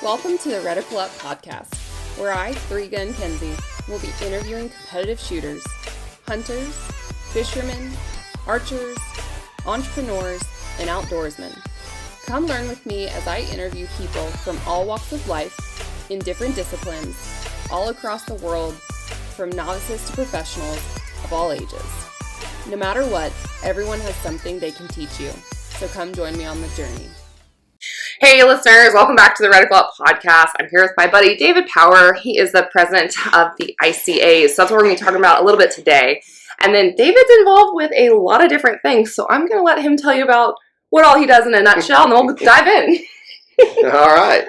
Welcome to the Reticle Up podcast, where I, 3-Gun Kenzie, will be interviewing competitive shooters, hunters, fishermen, archers, entrepreneurs, and outdoorsmen. Come learn with me as I interview people from all walks of life, in different disciplines, all across the world, from novices to professionals of all ages. No matter what, everyone has something they can teach you, so come join me on the journey. Hey listeners, welcome back to the Reticle Up podcast. I'm here with my buddy David Power. He is the president of the ICAs, so that's what we're going to be talking about a little bit today. And then David's involved with a lot of different things, so I'm going to let him tell you about what all he does in a nutshell, and then we'll dive in. All right.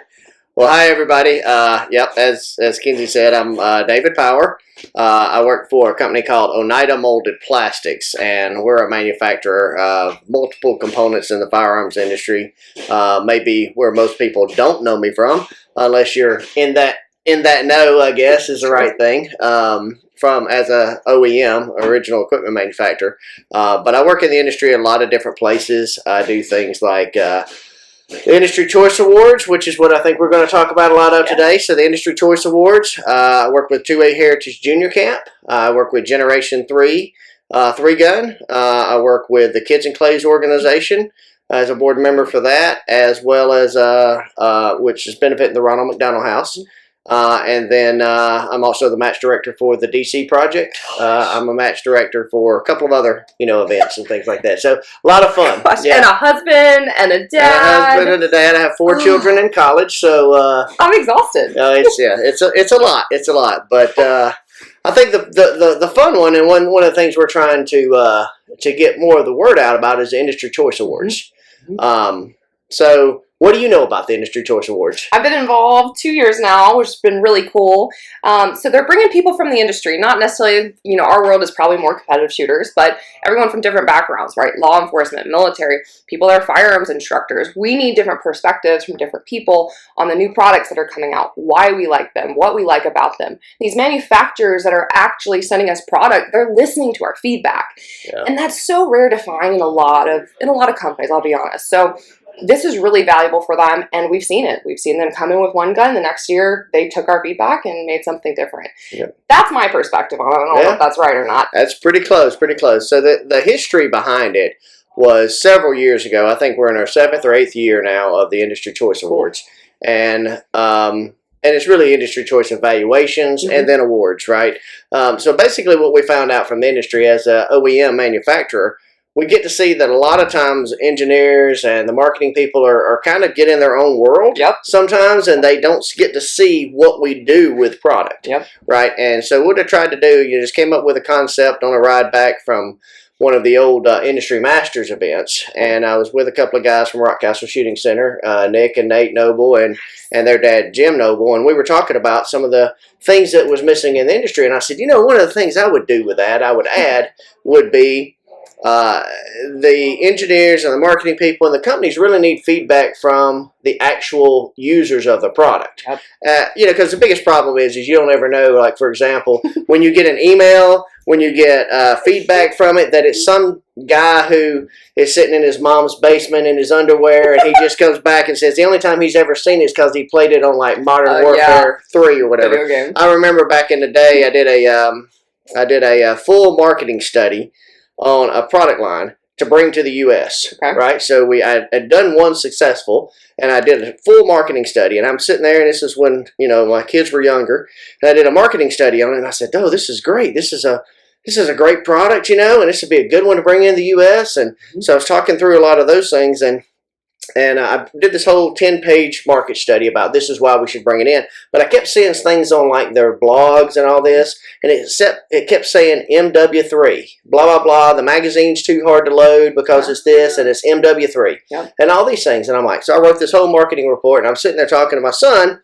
Well, hi everybody. As Kenzie said, I'm David Power. I work for a company called Oneida Molded Plastics, and we're a manufacturer of multiple components in the firearms industry. Maybe where most people don't know me from, unless you're in that know, I guess is the right thing. From as a OEM, original equipment manufacturer, but I work in the industry at a lot of different places. I do things like the Industry Choice Awards, which is what I think we're going to talk about a lot of today. So the Industry Choice Awards, I work with 2A Heritage Junior Camp. I work with Generation 3, 3-Gun. I work with the Kids and Clays organization as a board member for that, as well as which is benefiting the Ronald McDonald House. And then I'm also the match director for the DC project. I'm a match director for a couple of other, events and things like that. So a lot of fun. Yeah. And a husband and a dad. I have 4 children in college, so I'm exhausted. It's a lot. It's a lot. But I think the fun one, and one of the things we're trying to get more of the word out about is the Industry Choice Awards. Mm-hmm. So what do you know about the Industry Choice Awards? I've been involved 2 years now, which has been really cool. So they're bringing people from the industry, not necessarily, our world is probably more competitive shooters, but everyone from different backgrounds, right? Law enforcement, military, people that are firearms instructors. We need different perspectives from different people on the new products that are coming out, why we like them, what we like about them. These manufacturers that are actually sending us product, they're listening to our feedback. Yeah. And that's so rare to find in a lot of companies, I'll be honest. So this is really valuable for them, and we've seen it. We've seen them come in with one gun. The next year, they took our feedback and made something different. Yep. That's my perspective on it. I don't know if that's right or not. That's pretty close, So the history behind it was several years ago. I think we're in our 7th or 8th year now of the Industry Choice Awards. And it's really industry choice evaluations and then awards, right? So basically what we found out from the industry as a OEM manufacturer, we get to see that a lot of times engineers and the marketing people are kind of get in their own world sometimes, and they don't get to see what we do with product, right? And so what I tried to do, just came up with a concept on a ride back from one of the old Industry Masters events, and I was with a couple of guys from Rock Castle Shooting Center, Nick and Nate Noble, and their dad Jim Noble, and we were talking about some of the things that was missing in the industry, and I said, one of the things I would do with that, I would add, would be the engineers and the marketing people and the companies really need feedback from the actual users of the product. Because the biggest problem is you don't ever know, like for example, when you get an email, when you get feedback from it, that it's some guy who is sitting in his mom's basement in his underwear, and he just comes back and says the only time he's ever seen it is because he played it on like Modern Warfare 3 or whatever. I remember back in the day, I did a full marketing study on a product line to bring to the U.S., right? So I had done one successful, and I did a full marketing study, and I'm sitting there, and this is when, my kids were younger, and I did a marketing study on it, and I said, oh, this is great. This is a great product, and this would be a good one to bring in the U.S., and so I was talking through a lot of those things, and I did this whole 10-page market study about this is why we should bring it in. But I kept seeing things on like their blogs and all this, and it kept saying MW3, blah, blah, blah. The magazine's too hard to load because it's this, and it's MW3, and all these things. And I'm like, so I wrote this whole marketing report, and I'm sitting there talking to my son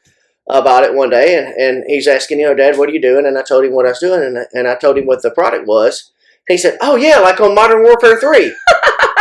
about it one day, and he's asking, Dad, what are you doing? And I told him what I was doing, and I told him what the product was. And he said, oh, yeah, like on Modern Warfare 3.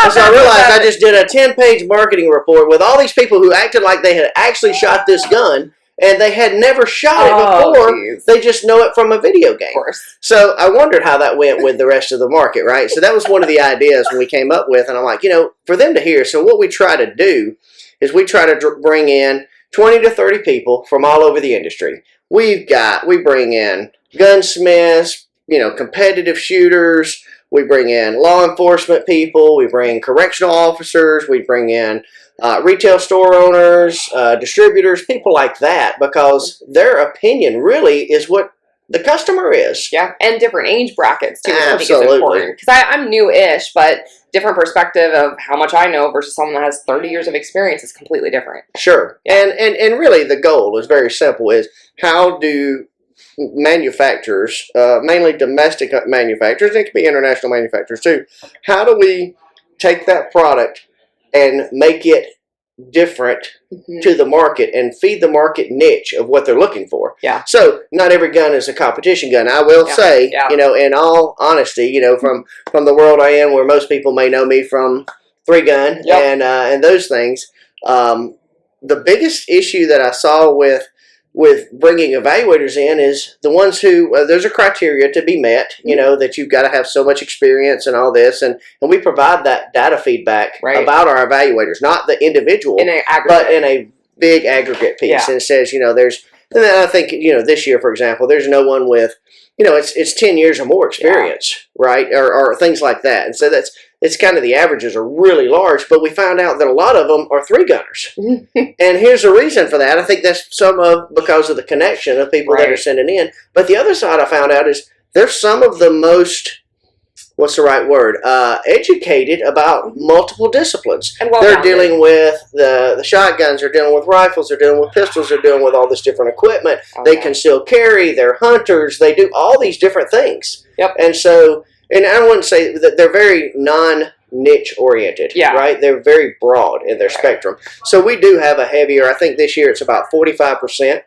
And so I realized I just did a 10-page marketing report with all these people who acted like they had actually shot this gun, and they had never shot it before. Geez. They just know it from a video game. Of course. So I wondered how that went with the rest of the market, right? So that was one of the ideas we came up with, and I'm like, for them to hear. So what we try to do is we try to bring in 20 to 30 people from all over the industry. We bring in gunsmiths, competitive shooters. We bring in law enforcement people. We bring correctional officers. We bring in retail store owners, distributors, people like that, because their opinion really is what the customer is. Yeah, and different age brackets too. Absolutely. I think is important, because I'm new-ish, but different perspective of how much I know versus someone that has 30 years of experience is completely different. Sure. Yeah. And really the goal is very simple, is how do manufacturers, mainly domestic manufacturers, it can be international manufacturers too, how do we take that product and make it different to the market and feed the market niche of what they're looking for? Yeah. So not every gun is a competition gun. I will say, in all honesty, from the world I am, where most people may know me from 3-Gun and those things, the biggest issue that I saw with bringing evaluators in is the ones who, there's a criteria to be met, that you've got to have so much experience and all this, and we provide that data feedback about our evaluators, not the individual, but in a big aggregate piece. And it says, there's, and then I think, this year, for example, there's no one with, it's 10 years or more experience, right? Or things like that. And so it's kind of, the averages are really large, but we found out that a lot of them are 3-gunners. And here's the reason for that. I think that's because of the connection of people that are sending in. But the other side I found out is they're some of the most, what's the right word, educated about multiple disciplines. And they're dealing with the shotguns, they're dealing with rifles, they're dealing with pistols, they're dealing with all this different equipment. They conceal carry, they're hunters, they do all these different things. And so, and I wouldn't say that they're very non-niche oriented, right? They're very broad in their spectrum. So we do have a heavier, I think this year it's about 45%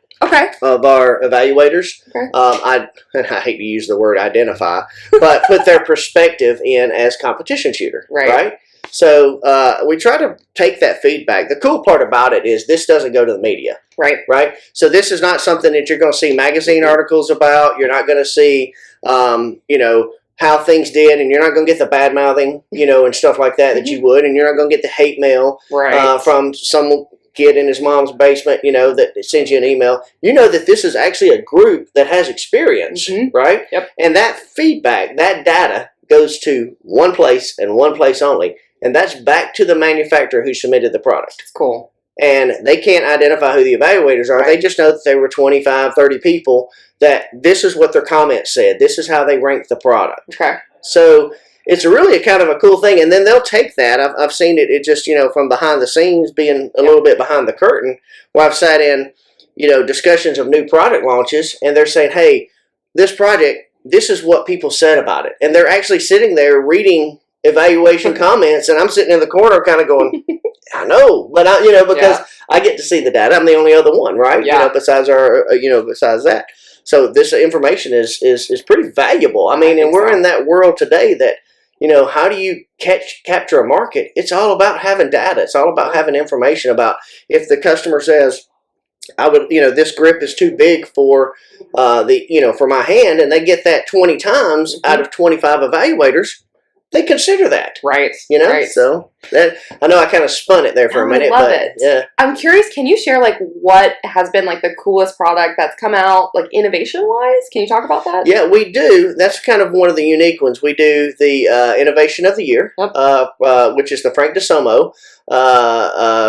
of our evaluators. I hate to use the word identify, but put their perspective in as competition shooter, right? So we try to take that feedback. The cool part about it is this doesn't go to the media. Right? So this is not something that you're going to see magazine articles about. You're not going to see, how things did, and you're not going to get the bad mouthing, and stuff like that that you would, and you're not going to get the hate mail from some kid in his mom's basement, that sends you an email. You know that this is actually a group that has experience, right? And that feedback, that data goes to one place and one place only, and that's back to the manufacturer who submitted the product. Cool. And they can't identify who the evaluators are. They just know that there were 25, 30 people, that this is what their comments said. This is how they ranked the product. So it's really a kind of a cool thing. And then they'll take that. I've seen it just, from behind the scenes, being a little bit behind the curtain, where I've sat in, discussions of new product launches, and they're saying, hey, this project, this is what people said about it. And they're actually sitting there reading evaluation comments, and I'm sitting in the corner kind of going, I know, but because I get to see the data. I'm the only other one, right? Besides besides that. So this information is pretty valuable. I mean, and we're in that world today that, how do you capture a market? It's all about having data. It's all about having information about, if the customer says, I would, this grip is too big for for my hand, and they get that 20 times out of 25 evaluators, they consider that. So that, I know I kind of spun it there for a minute. I love it. Yeah. I'm curious, can you share what has been the coolest product that's come out, innovation wise? Can you talk about that? Yeah, we do. That's kind of one of the unique ones. We do the Innovation of the Year, which is the Frank DeSomo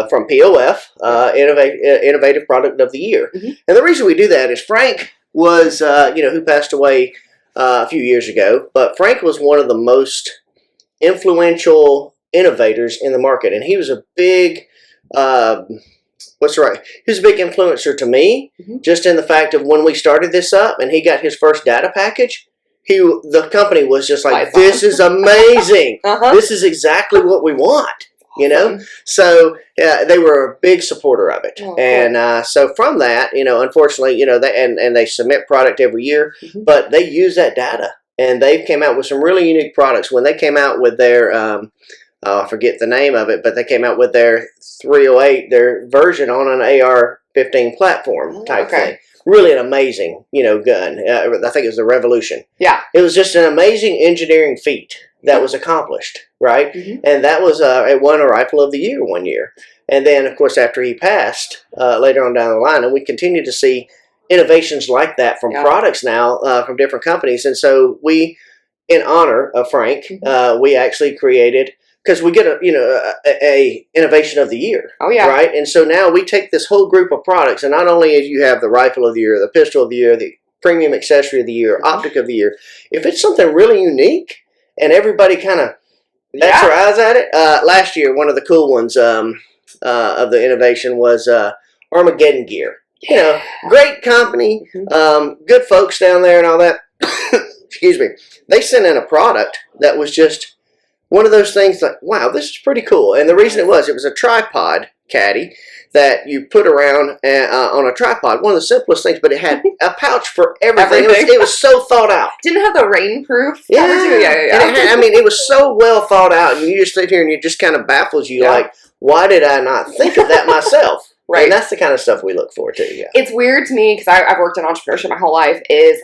from POF, Innovative Product of the Year. And the reason we do that is Frank was, who passed away a few years ago, but Frank was one of the most influential innovators in the market, and he was a big he was a big influencer to me, just in the fact of when we started this up and he got his first data package, the company was just like, this is amazing. This is exactly what we want, so they were a big supporter of it. And so from that, unfortunately, they submit product every year, but they use that data. And they've came out with some really unique products. When they came out with their, I forget the name of it, but they came out with their 308, their version on an AR-15 platform type thing. Really an amazing, gun. I think it was the Revolution. It was just an amazing engineering feat that was accomplished, right? And that was, it won a Rifle of the Year one year. And then, of course, after he passed, later on down the line, and we continue to see innovations like that from products now from different companies. And so we, in honor of Frank, we actually created, because we get a innovation of the year. Oh yeah. Right? And so now we take this whole group of products, and not only as you have the rifle of the year, the pistol of the year, the premium accessory of the year, optic of the year, if it's something really unique and everybody kind of bats their eyes at it. Last year, one of the cool ones of the innovation was Armageddon Gear. You know, great company, good folks down there and all that. Excuse me. They sent in a product that was just one of those things like, wow, this is pretty cool. And the reason it was a tripod caddy that you put around on a tripod. One of the simplest things, but it had a pouch for everything. It was so thought out. Didn't it have the rainproof? Yeah. It was so well thought out, and you just sit here and it just kind of baffles you, like, why did I not think of that myself? Right. And that's the kind of stuff we look for, too. Yeah. It's weird to me, because I've worked in entrepreneurship my whole life, is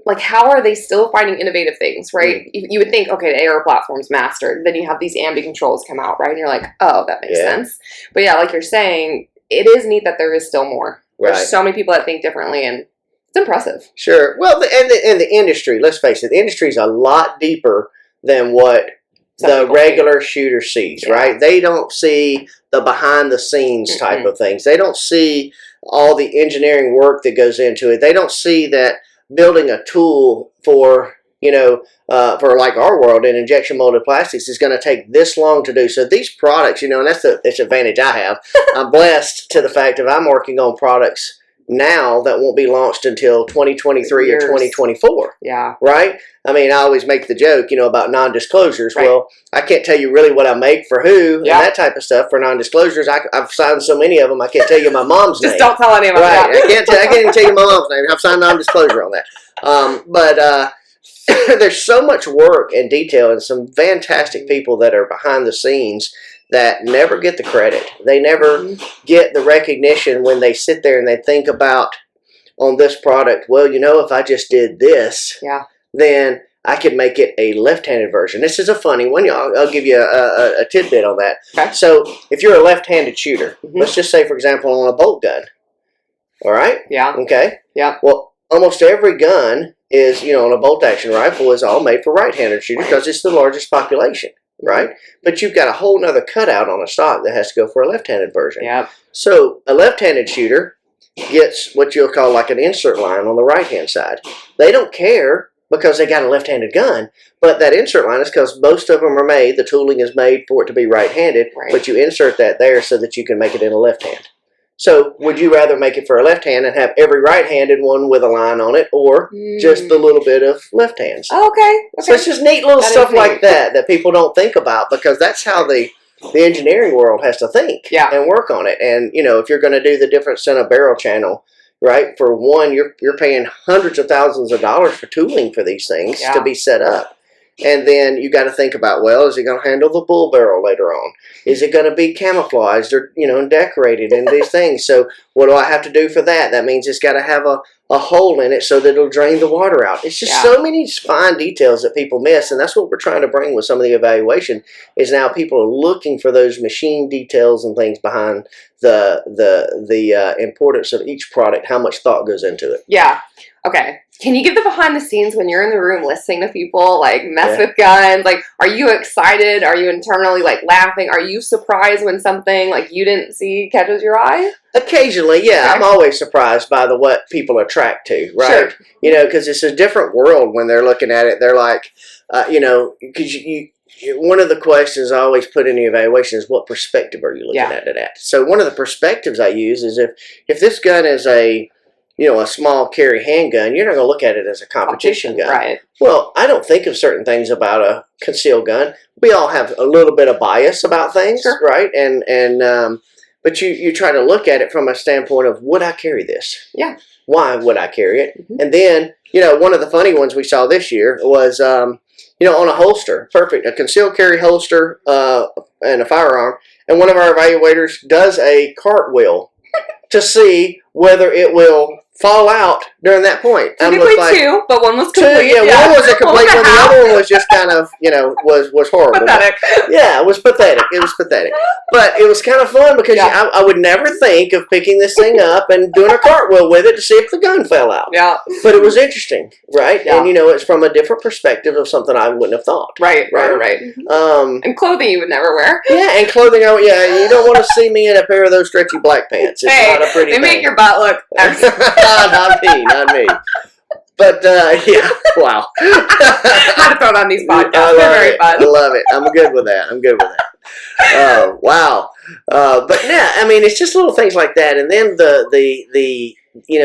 like, how are they still finding innovative things, right? You would think, okay, the AR platform's mastered. Then you have these ambi controls come out, right? And you're like, oh, that makes sense. But yeah, like you're saying, it is neat that there is still more. Right. There's so many people that think differently, and it's impressive. Sure. Well, the industry, let's face it, the industry is a lot deeper than what the regular shooter sees, right? They don't see the behind-the-scenes type of things. They don't see all the engineering work that goes into it. They don't see that building a tool for, for like our world in injection molded plastics is going to take this long to do. So these products, and that's the advantage I have. I'm blessed to the fact that I'm working on products now that won't be launched until 2023 or 2024. Yeah. Right? I mean, I always make the joke, about non-disclosures. Right. Well, I can't tell you really what I make for who and that type of stuff for non-disclosures. I've signed so many of them, I can't tell you my mom's name. Just don't tell anyone. Right. I can't even tell you my mom's name. I've signed non-disclosure on that. But there's so much work and detail and some fantastic people that are behind the scenes that never get the credit. They never get the recognition when they sit there and they think about on this product, well, if I just did this, then I could make it a left-handed version. This is a funny one. I'll give you a tidbit on that. Okay. So if you're a left-handed shooter, let's just say, for example, on a bolt gun. All right? Yeah. Okay? Yeah. Well, almost every gun is, on a bolt-action rifle is all made for right-handed shooters because it's the largest population. Right? But you've got a whole nother cutout on a stock that has to go for a left-handed version. Yep. So a left-handed shooter gets what you'll call like an insert line on the right-hand side. They don't care because they got a left-handed gun, but that insert line is because most of them are made, the tooling is made for it to be right-handed, but you insert that there so that you can make it in a left hand. So would you rather make it for a left hand and have every right-handed one with a line on it, or just a little bit of left hands? Okay. So it's just neat little stuff like that people don't think about, because that's how the engineering world has to think and work on it. And, if you're going to do the difference in a barrel channel, right, for one, you're paying hundreds of thousands of dollars for tooling for these things to be set up. And then you got to think about, well, is it going to handle the bull barrel later on? Is it going to be camouflaged or, and decorated in these things? So what do I have to do for that? That means it's got to have a hole in it so that it'll drain the water out. It's just so many fine details that people miss, and that's what we're trying to bring with some of the evaluation, is now people are looking for those machine details and things behind the importance of each product, how much thought goes into it. Yeah. Okay. Can you give the behind the scenes when you're in the room listening to people like mess with guns? Like, are you excited? Are you internally like laughing? Are you surprised when something like you didn't see catches your eye? Occasionally, yeah. Okay. I'm always surprised by what people attract to, right? Sure. Because it's a different world when they're looking at it. They're like, because one of the questions I always put in the evaluation is, what perspective are you looking at it at? So one of the perspectives I use is if this gun is a small carry handgun, you're not going to look at it as a competition gun. Right. Well, I don't think of certain things about a concealed gun. We all have a little bit of bias about things, right? But you try to look at it from a standpoint of, would I carry this? Yeah. Why would I carry it? And then, one of the funny ones we saw this year was, on a holster, a concealed carry holster and a firearm, and one of our evaluators does a cartwheel to see whether it will fall out during that point. Technically two, but one was complete. Two, yeah, one was a complete one. The other one was just kind of, was horrible. Pathetic. Yeah, it was pathetic. It was pathetic. But it was kind of fun because I would never think of picking this thing up and doing a cartwheel with it to see if the gun fell out. Yeah. But it was interesting, right? Yeah. And, it's from a different perspective of something I wouldn't have thought. Right. And clothing you would never wear. Yeah, and clothing, you don't want to see me in a pair of those stretchy black pants. It's not a pretty they thing. Make your butt look Not me. But, wow. I had to throw it on these podcasts. They're very fun. I love it. I'm good with that. Oh, wow. But yeah, I mean, it's just little things like that. And then the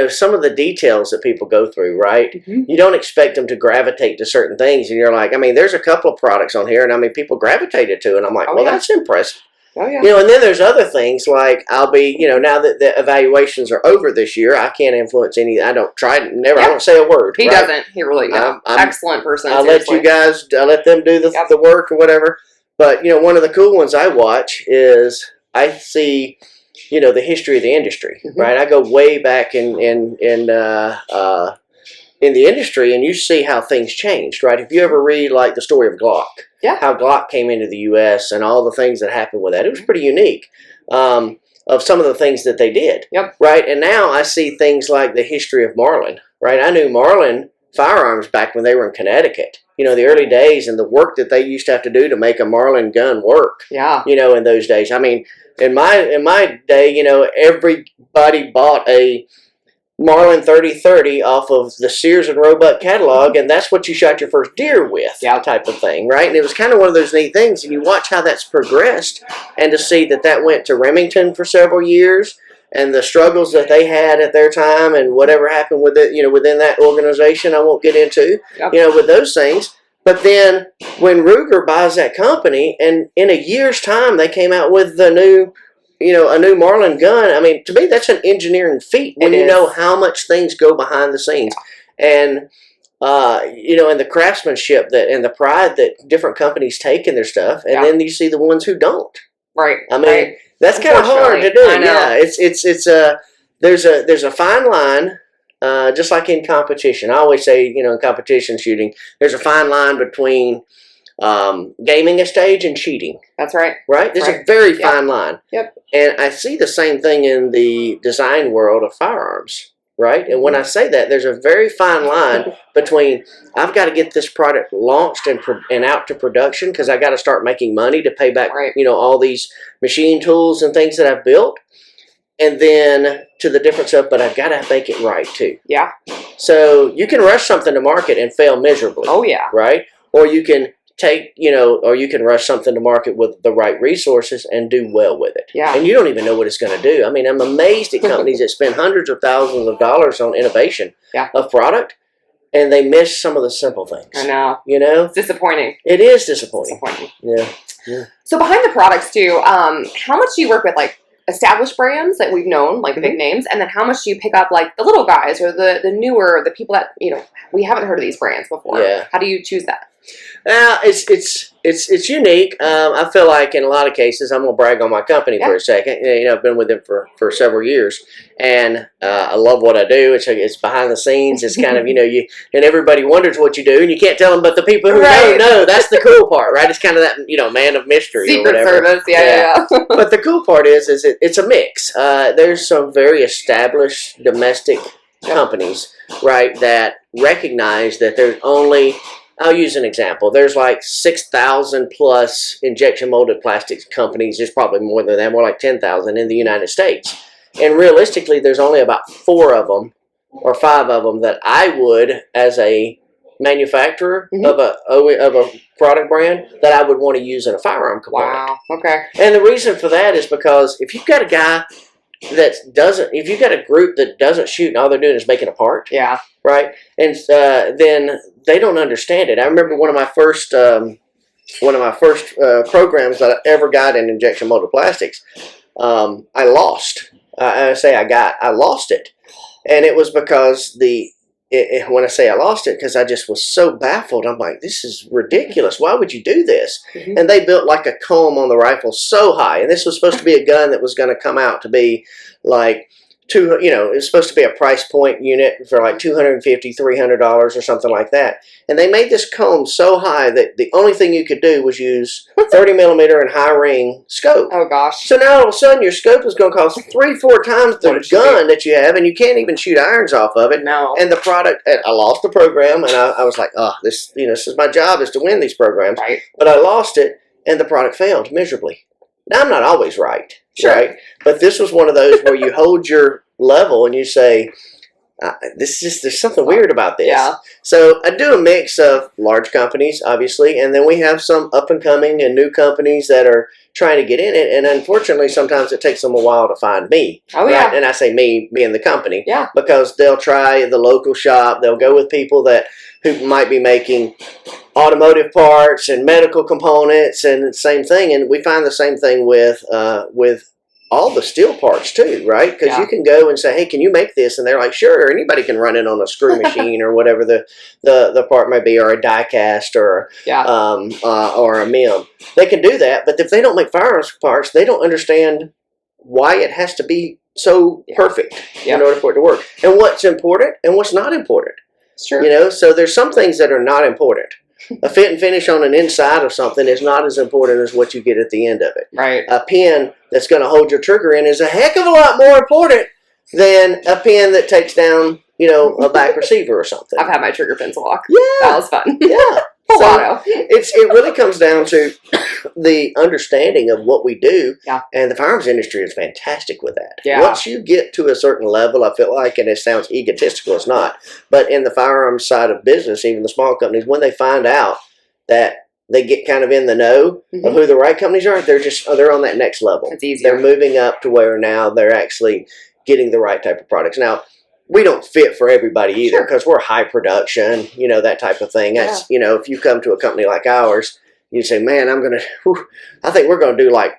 some of the details that people go through, right? Mm-hmm. You don't expect them to gravitate to certain things. And you're like, I mean, there's a couple of products on here, and I mean, people gravitated to, and I'm like, that's impressive. Oh, yeah. And then there's other things like I'll be, now that the evaluations are over this year, I can't influence any. I don't try never. I don't say a word. He doesn't. He really excellent person. I let them do the work or whatever. But one of the cool ones I watch is I see, the history of the industry. Mm-hmm. Right. I go way back in the industry, and you see how things changed. Right. If you ever read like the story of Glock. Yeah. How Glock came into the U.S. and all the things that happened with that. It was pretty unique of some of the things that they did. Yep. Right. And now I see things like the history of Marlin. Right. I knew Marlin firearms back when they were in Connecticut. The early days and the work that they used to have to do to make a Marlin gun work. Yeah. In those days. I mean, in my day, everybody bought a Marlin 3030 off of the Sears and Roebuck catalog, and that's what you shot your first deer with, type of thing, right? And it was kind of one of those neat things, and you watch how that's progressed, and to see that went to Remington for several years, and the struggles that they had at their time, and whatever happened with it, within that organization, I won't get into, with those things. But then when Ruger buys that company, and in a year's time, they came out with the new a new Marlin gun. I mean, to me, that's an engineering feat when you know how much things go behind the scenes. And, and the craftsmanship and the pride that different companies take in their stuff. And then you see the ones who don't. Right. I mean, that's kind of hard to do. I know. Yeah. There's a fine line, just like in competition. I always say, in competition shooting, there's a fine line between gaming a stage and cheating. That's right. Right? There's a very fine line. Yep. And I see the same thing in the design world of firearms. Right? And when I say that, there's a very fine line between I've got to get this product launched and out to production because I got to start making money to pay back, all these machine tools and things that I've built. And then to the difference of, but I've got to make it right too. Yeah. So you can rush something to market and fail miserably. Oh, yeah. Right? Or you can or you can rush something to market with the right resources and do well with it. Yeah. And you don't even know what it's going to do. I mean, I'm amazed at companies that spend hundreds of thousands of dollars on innovation of product, and they miss some of the simple things. I know. It's disappointing. It is disappointing. Yeah. So behind the products too, how much do you work with like established brands that we've known, like the big names, and then how much do you pick up like the little guys or the newer, the people that we haven't heard of these brands before? Yeah. How do you choose that? It's unique. I feel like in a lot of cases, I'm gonna brag on my company for a second. I've been with them for several years, and I love what I do. It's behind the scenes. It's kind of and everybody wonders what you do, and you can't tell them, but the people who know. That's the cool part, right? It's kind of that man of mystery, secret or whatever. service. Yeah. But the cool part is it's a mix. There's some very established domestic companies, right, that recognize that there's only. I'll use an example. There's like 6,000 plus injection molded plastics companies. There's probably more than that, more like 10,000 in the United States. And realistically, there's only about 4 of them or 5 of them that I would, as a manufacturer of a product brand, that I would want to use in a firearm component. Wow. Okay. And the reason for that is because if you've got a guy if you've got a group that doesn't shoot and all they're doing is making a part, right, and then they don't understand it. I remember one of my first programs that I ever got in injection molded plastics. I lost. I lost it, and it was because when I say I lost it, because I just was so baffled. I'm like, this is ridiculous. Why would you do this? And they built like a comb on the rifle so high. And this was supposed to be a gun that was going to come out to be like it's supposed to be a price point unit for like $250, $300 or something like that. And they made this comb so high that the only thing you could do was use 30 millimeter and high ring scope. Oh gosh. So now all of a sudden your scope is going to cost 3-4 times the gun that you have, and you can't even shoot irons off of it. No. And the product, I lost the program, and I was like, oh, this is my job, is to win these programs. Right. But I lost it, and the product failed miserably. Now I'm not always right. Sure. Right? But this was one of those where you hold your level and you say, there's something weird about this. Yeah. So I do a mix of large companies, obviously, and then we have some up and coming and new companies that are trying to get in it. And unfortunately, sometimes it takes them a while to find me. Oh, yeah. Right? And I say me being the company. Yeah. Because they'll try the local shop. They'll go with people who might be making automotive parts and medical components and the same thing. And we find the same thing with all the steel parts too, right? Because you can go and say, hey, can you make this? And they're like, sure. Anybody can run it on a screw machine or whatever the part may be, or a die cast or a MIM. They can do that, but if they don't make firearms parts, they don't understand why it has to be so perfect in order for it to work, and what's important and what's not important. Sure. So there's some things that are not important. A fit and finish on an inside of something is not as important as what you get at the end of it. Right. A pin that's going to hold your trigger in is a heck of a lot more important than a pin that takes down, a back receiver or something. I've had my trigger pins lock. Yeah. That was fun. Yeah. So it really comes down to the understanding of what we do. Yeah. And the firearms industry is fantastic with that. Yeah. Once you get to a certain level, I feel like, and it sounds egotistical, it's not, but in the firearms side of business, even the small companies, when they find out that they get kind of in the know of who the right companies are, they're on that next level. It's easier. They're moving up to where now they're actually getting the right type of products. Now, we don't fit for everybody either, because we're high production, that type of thing. That's, if you come to a company like ours, you say, man, I think we're going to do like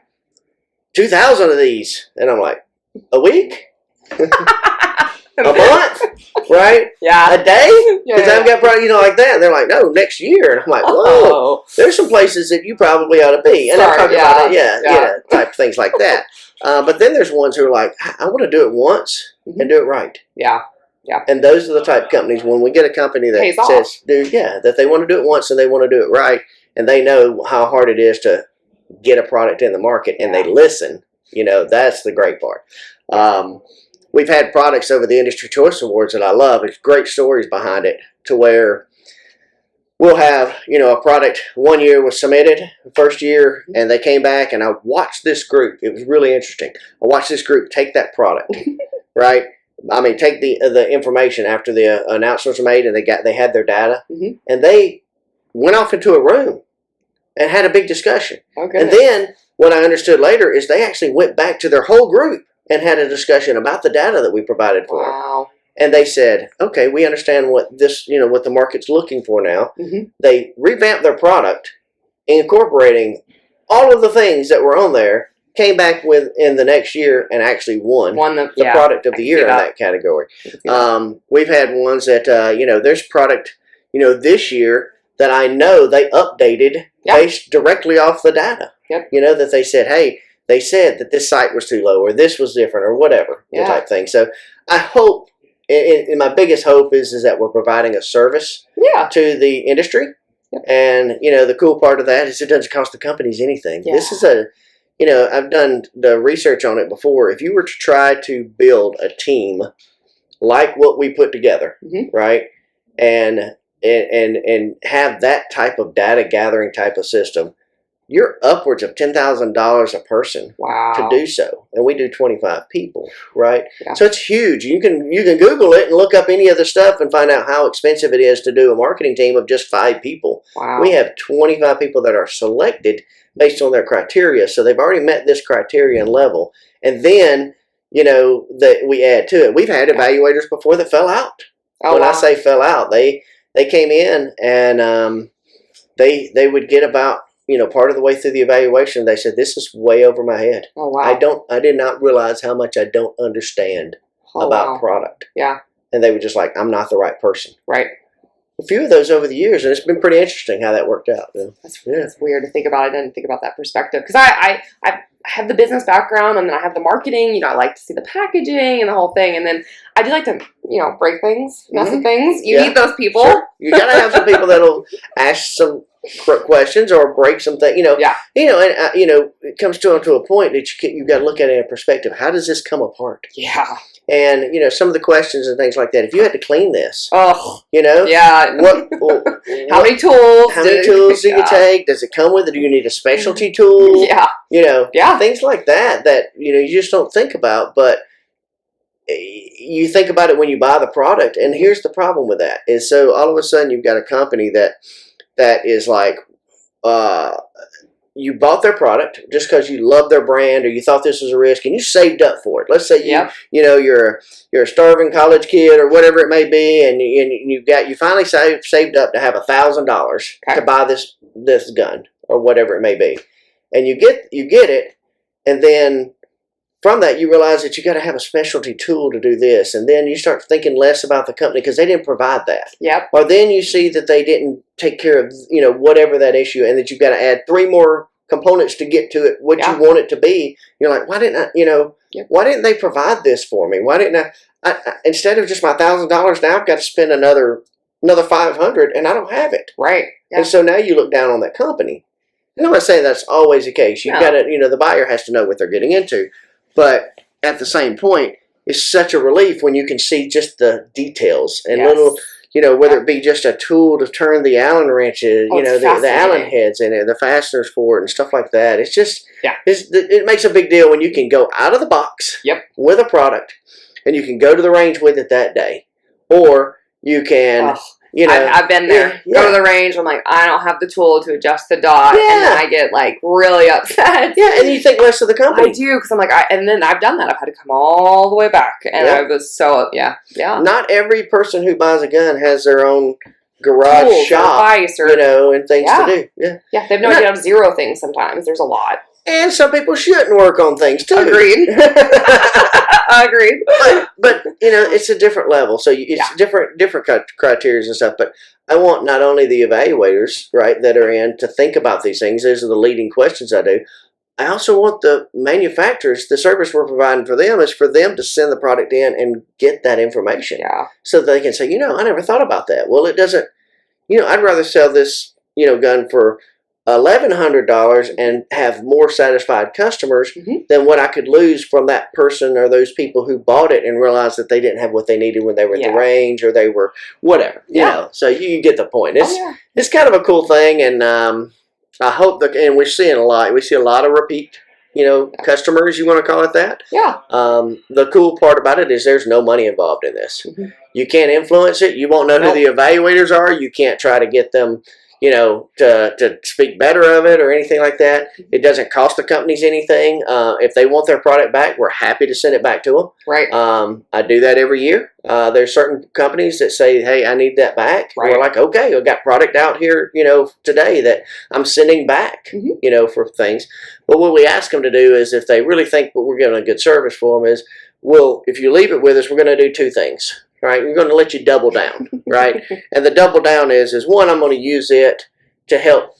2,000 of these. And I'm like, a week? A month? Right? Yeah. A day? Yeah, Because I've got probably, like that. And they're like, no, next year. And I'm like, whoa, there's some places that you probably ought to be. And I'm talking about it, type things like that. But then there's ones who are like, I want to do it once and do it right. Yeah. Yeah. And those are the type of companies, when we get a company that says, that they want to do it once and they want to do it right, and they know how hard it is to get a product in the market, and they listen, that's the great part. We've had products over the Industry Choice Awards that I love. There's great stories behind it, to where we'll have, a product 1 year was submitted, first year, and they came back, and I watched this group. It was really interesting. I watched this group take that product, right? I mean, take the information after the announcements were made, and they had their data, and they went off into a room and had a big discussion. Okay. And then what I understood later is they actually went back to their whole group and had a discussion about the data that we provided for them. Wow. And they said, okay, we understand what what the market's looking for now. They revamped their product, incorporating all of the things that were on there, came back in the next year and actually won the product of the year in that category. We've had ones that, there's product, this year that I know they updated based directly off the data. Yep. That they said, hey, they said that this site was too low, or this was different, or whatever, the type thing. So I hope, and my biggest hope is that we're providing a service to the industry. Yep. And, the cool part of that is it doesn't cost the companies anything. Yeah. This is I've done the research on it before. If you were to try to build a team like what we put together, right, and have that type of data gathering type of system, you're upwards of $10,000 a person to do so, and we do 25 people, right? Yeah. So it's huge. You can Google it and look up any of the stuff and find out how expensive it is to do a marketing team of just 5 people. Wow. We have 25 people that are selected based on their criteria, so they've already met this criterion level, and then that we add to it. We've had evaluators before that fell out. When I say fell out, they came in and they would get about part of the way through the evaluation. They said, this is way over my head. Oh wow! I did not realize how much I don't understand about product. Yeah, and they were just like, I'm not the right person. Right. a few of those over the years, and it's been pretty interesting how that worked out. That's weird to think about. I didn't think about that perspective because I have the business background and then I have the marketing. You know, I like to see the packaging and the whole thing, and then I do like to, you know, break things, mess with things. You need those people. Sure. You gotta have some people that'll ask some questions or break some things. You know, and you know, it comes to a point that you've got to look at it in perspective. How does this come apart? Yeah. And you know, some of the questions and things like that. If you had to clean this, you know, how many tools? How many tools do you take? Does it come with it? Do you need a specialty tool? You know, things like that. That you know, you just don't think about, but you think about it when you buy the product. And here's the problem with that: is so all of a sudden you've got a company that is like, you bought their product just because you love their brand or you thought this was a risk and you saved up for it. Let's say you know you're a starving college kid or whatever it may be, and you finally saved up to have $1,000 to buy this gun or whatever it may be, and you get it, and then from that you realize that you got to have a specialty tool to do this, and then you start thinking less about the company because they didn't provide that. Or then you see that they didn't take care of, you know, whatever that issue, and that you've got to add 3 more components to get to it what you want it to be. You're like, why didn't I, you know, why didn't they provide this for me? Why didn't I instead of just my $1,000 now I've got to spend another $500 and I don't have it. And so now you look down on that company. And I'm not saying that's always the case. You've got to, you know, the buyer has to know what they're getting into. But at the same point, it's such a relief when you can see just the details and little, you know, whether it be just a tool to turn the Allen wrenches, you know, the Allen heads in it, the fasteners for it and stuff like that. It's just, it makes a big deal when you can go out of the box with a product and you can go to the range with it that day. Or you can... You know, I've been there. Go to the range. I'm like, I don't have the tool to adjust the dot, and then I get like really upset. And you think less of the company. I do because I'm like, and then I've done that. I've had to come all the way back, and I was so Not every person who buys a gun has their own garage shop, or, you know, and things to do. They've no idea. 0 things sometimes. There's a lot. And some people shouldn't work on things too. Agreed. Agreed. But you know, it's a different level, so it's different criteria and stuff. But I want not only the evaluators, right, that are in to think about these things. Those are the leading questions I do. I also want the manufacturers, the service we're providing for them is for them to send the product in and get that information. So they can say, you know, I never thought about that. Well, it doesn't. You know, I'd rather sell this, you know, gun for $1,100 and have more satisfied customers than what I could lose from that person or those people who bought it and realized that they didn't have what they needed when they were at the range or they were whatever. You know, so you get the point. It's kind of a cool thing, and I hope and we're seeing a lot. We see a lot of repeat, you know, customers. You want to call it that? The cool part about it is there's no money involved in this. You can't influence it. You won't know who the evaluators are. You can't try to get them, you know, to speak better of it or anything like that. It doesn't cost the companies anything. If they want their product back, we're happy to send it back to them. I do that every year. There's certain companies that say, hey, I need that back. We're like, okay, I've got product out here, you know, today that I'm sending back, you know, for things. But what we ask them to do is if they really think we're giving a good service for them is, well, if you leave it with us, we're going to do 2 things. Right, we're going to let you double down, right? And the double down is one, I'm going to use it to help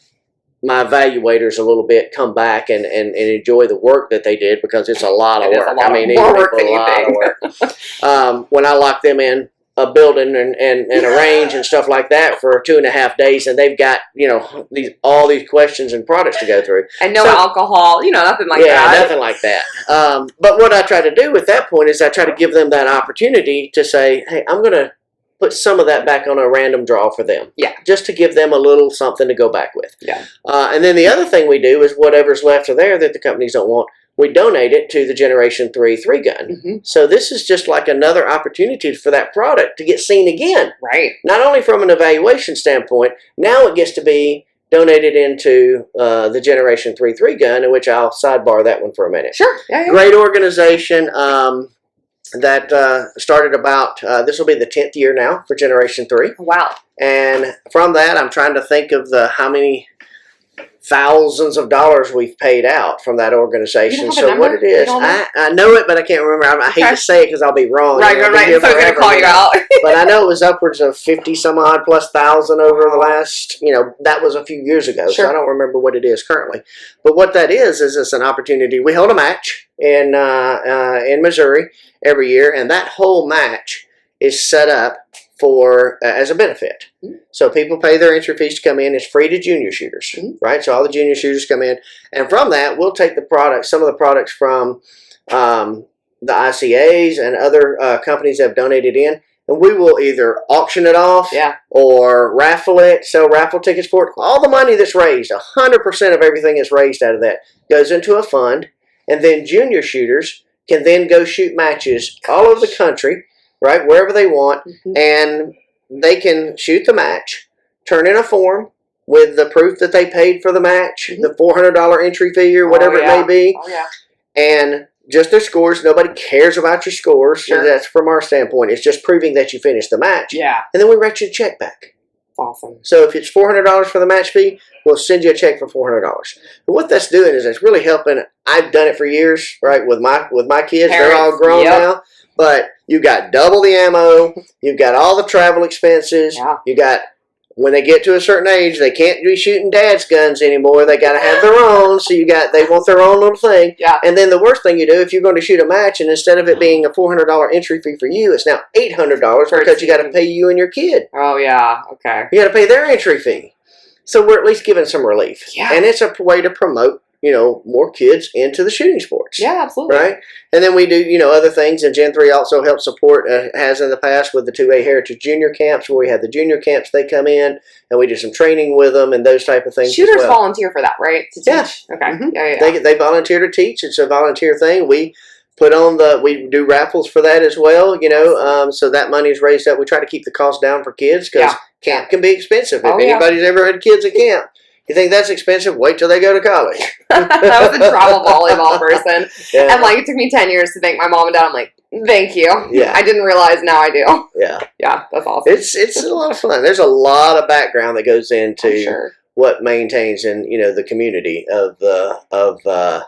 my evaluators a little bit come back and enjoy the work that they did because it's a lot of work. I mean, more work than you think. When I lock them in a building and a range and stuff like that for 2.5 days, and they've got, you know, all these questions and products to go through, and no alcohol, you know, nothing like that. Nothing like that. But what I try to do at that point is I try to give them that opportunity to say, hey, I'm going to put some of that back on a random draw for them. Just to give them a little something to go back with. And then the other thing we do is whatever's left of there that the companies don't want, we donate it to the Generation 3 3-gun. So this is just like another opportunity for that product to get seen again. Not only from an evaluation standpoint, now it gets to be donated into the Generation 3 3-gun, in which I'll sidebar that one for a minute. Great organization that started about, this will be the 10th year now for Generation 3. Wow. And from that, I'm trying to think of how many thousands of dollars we've paid out from that organization. You don't have a So number? what it is, I know it, but I can't remember. I hate to say it because I'll be wrong. Right. So I'm going to call you out. But I know it was upwards of 50 some odd plus thousand over the last, that was a few years ago. Sure. So I don't remember what it is currently. But what that is it's an opportunity. We hold a match in Missouri every year, and that whole match is set up for as a benefit. So people pay their entry fees to come in. It's free to junior shooters, right? So all the junior shooters come in, and from that we'll take the products, some of the products from the ICAs and other companies that have donated in, and we will either auction it off or raffle it, sell raffle tickets for it. All the money that's raised, 100% of everything that's raised out of that goes into a fund, and then junior shooters can then go shoot matches all over the country, right, wherever they want, and they can shoot the match, turn in a form with the proof that they paid for the match, the $400 entry fee or whatever it may be, and just their scores. Nobody cares about your scores. Sure. That's from our standpoint. It's just proving that you finished the match. Yeah. And then we write you a check back. Awesome. So if it's $400 for the match fee, we'll send you a check for $400. But what that's doing is it's really helping. I've done it for years, right, with my kids. Parents, they're all grown now. But you got double the ammo. You've got all the travel expenses. Yeah. You got, when they get to a certain age, they can't be shooting dad's guns anymore. They got to have their own. So they want their own little thing. Yeah. And then the worst thing you do, if you're going to shoot a match, and instead of it being a $400 entry fee for you, it's now $800 because you got to pay you and your kid. Oh yeah. Okay. You got to pay their entry fee. So we're at least giving some relief. Yeah. And it's a way to promote, more kids into the shooting sports. Yeah, absolutely. Right? And then we do, other things. And Gen 3 also helps support, has in the past, with the 2A Heritage Junior Camps, where we have the junior camps. They come in, and we do some training with them and those type of things. Shooters as well. volunteer for that, right? To teach? Yeah. Okay. Mm-hmm. Yeah. They volunteer to teach. It's a volunteer thing. We put on we do raffles for that as well, so that money is raised up. We try to keep the cost down for kids because camp can be expensive. If anybody's ever had kids at camp, you think that's expensive? Wait till they go to college. I was a travel volleyball person. Yeah. And it took me 10 years to thank my mom and dad. I'm like, thank you. Yeah. I didn't realize, now I do. Yeah. Yeah, that's awesome. It's a lot of fun. There's a lot of background that goes into what maintains in, the community of the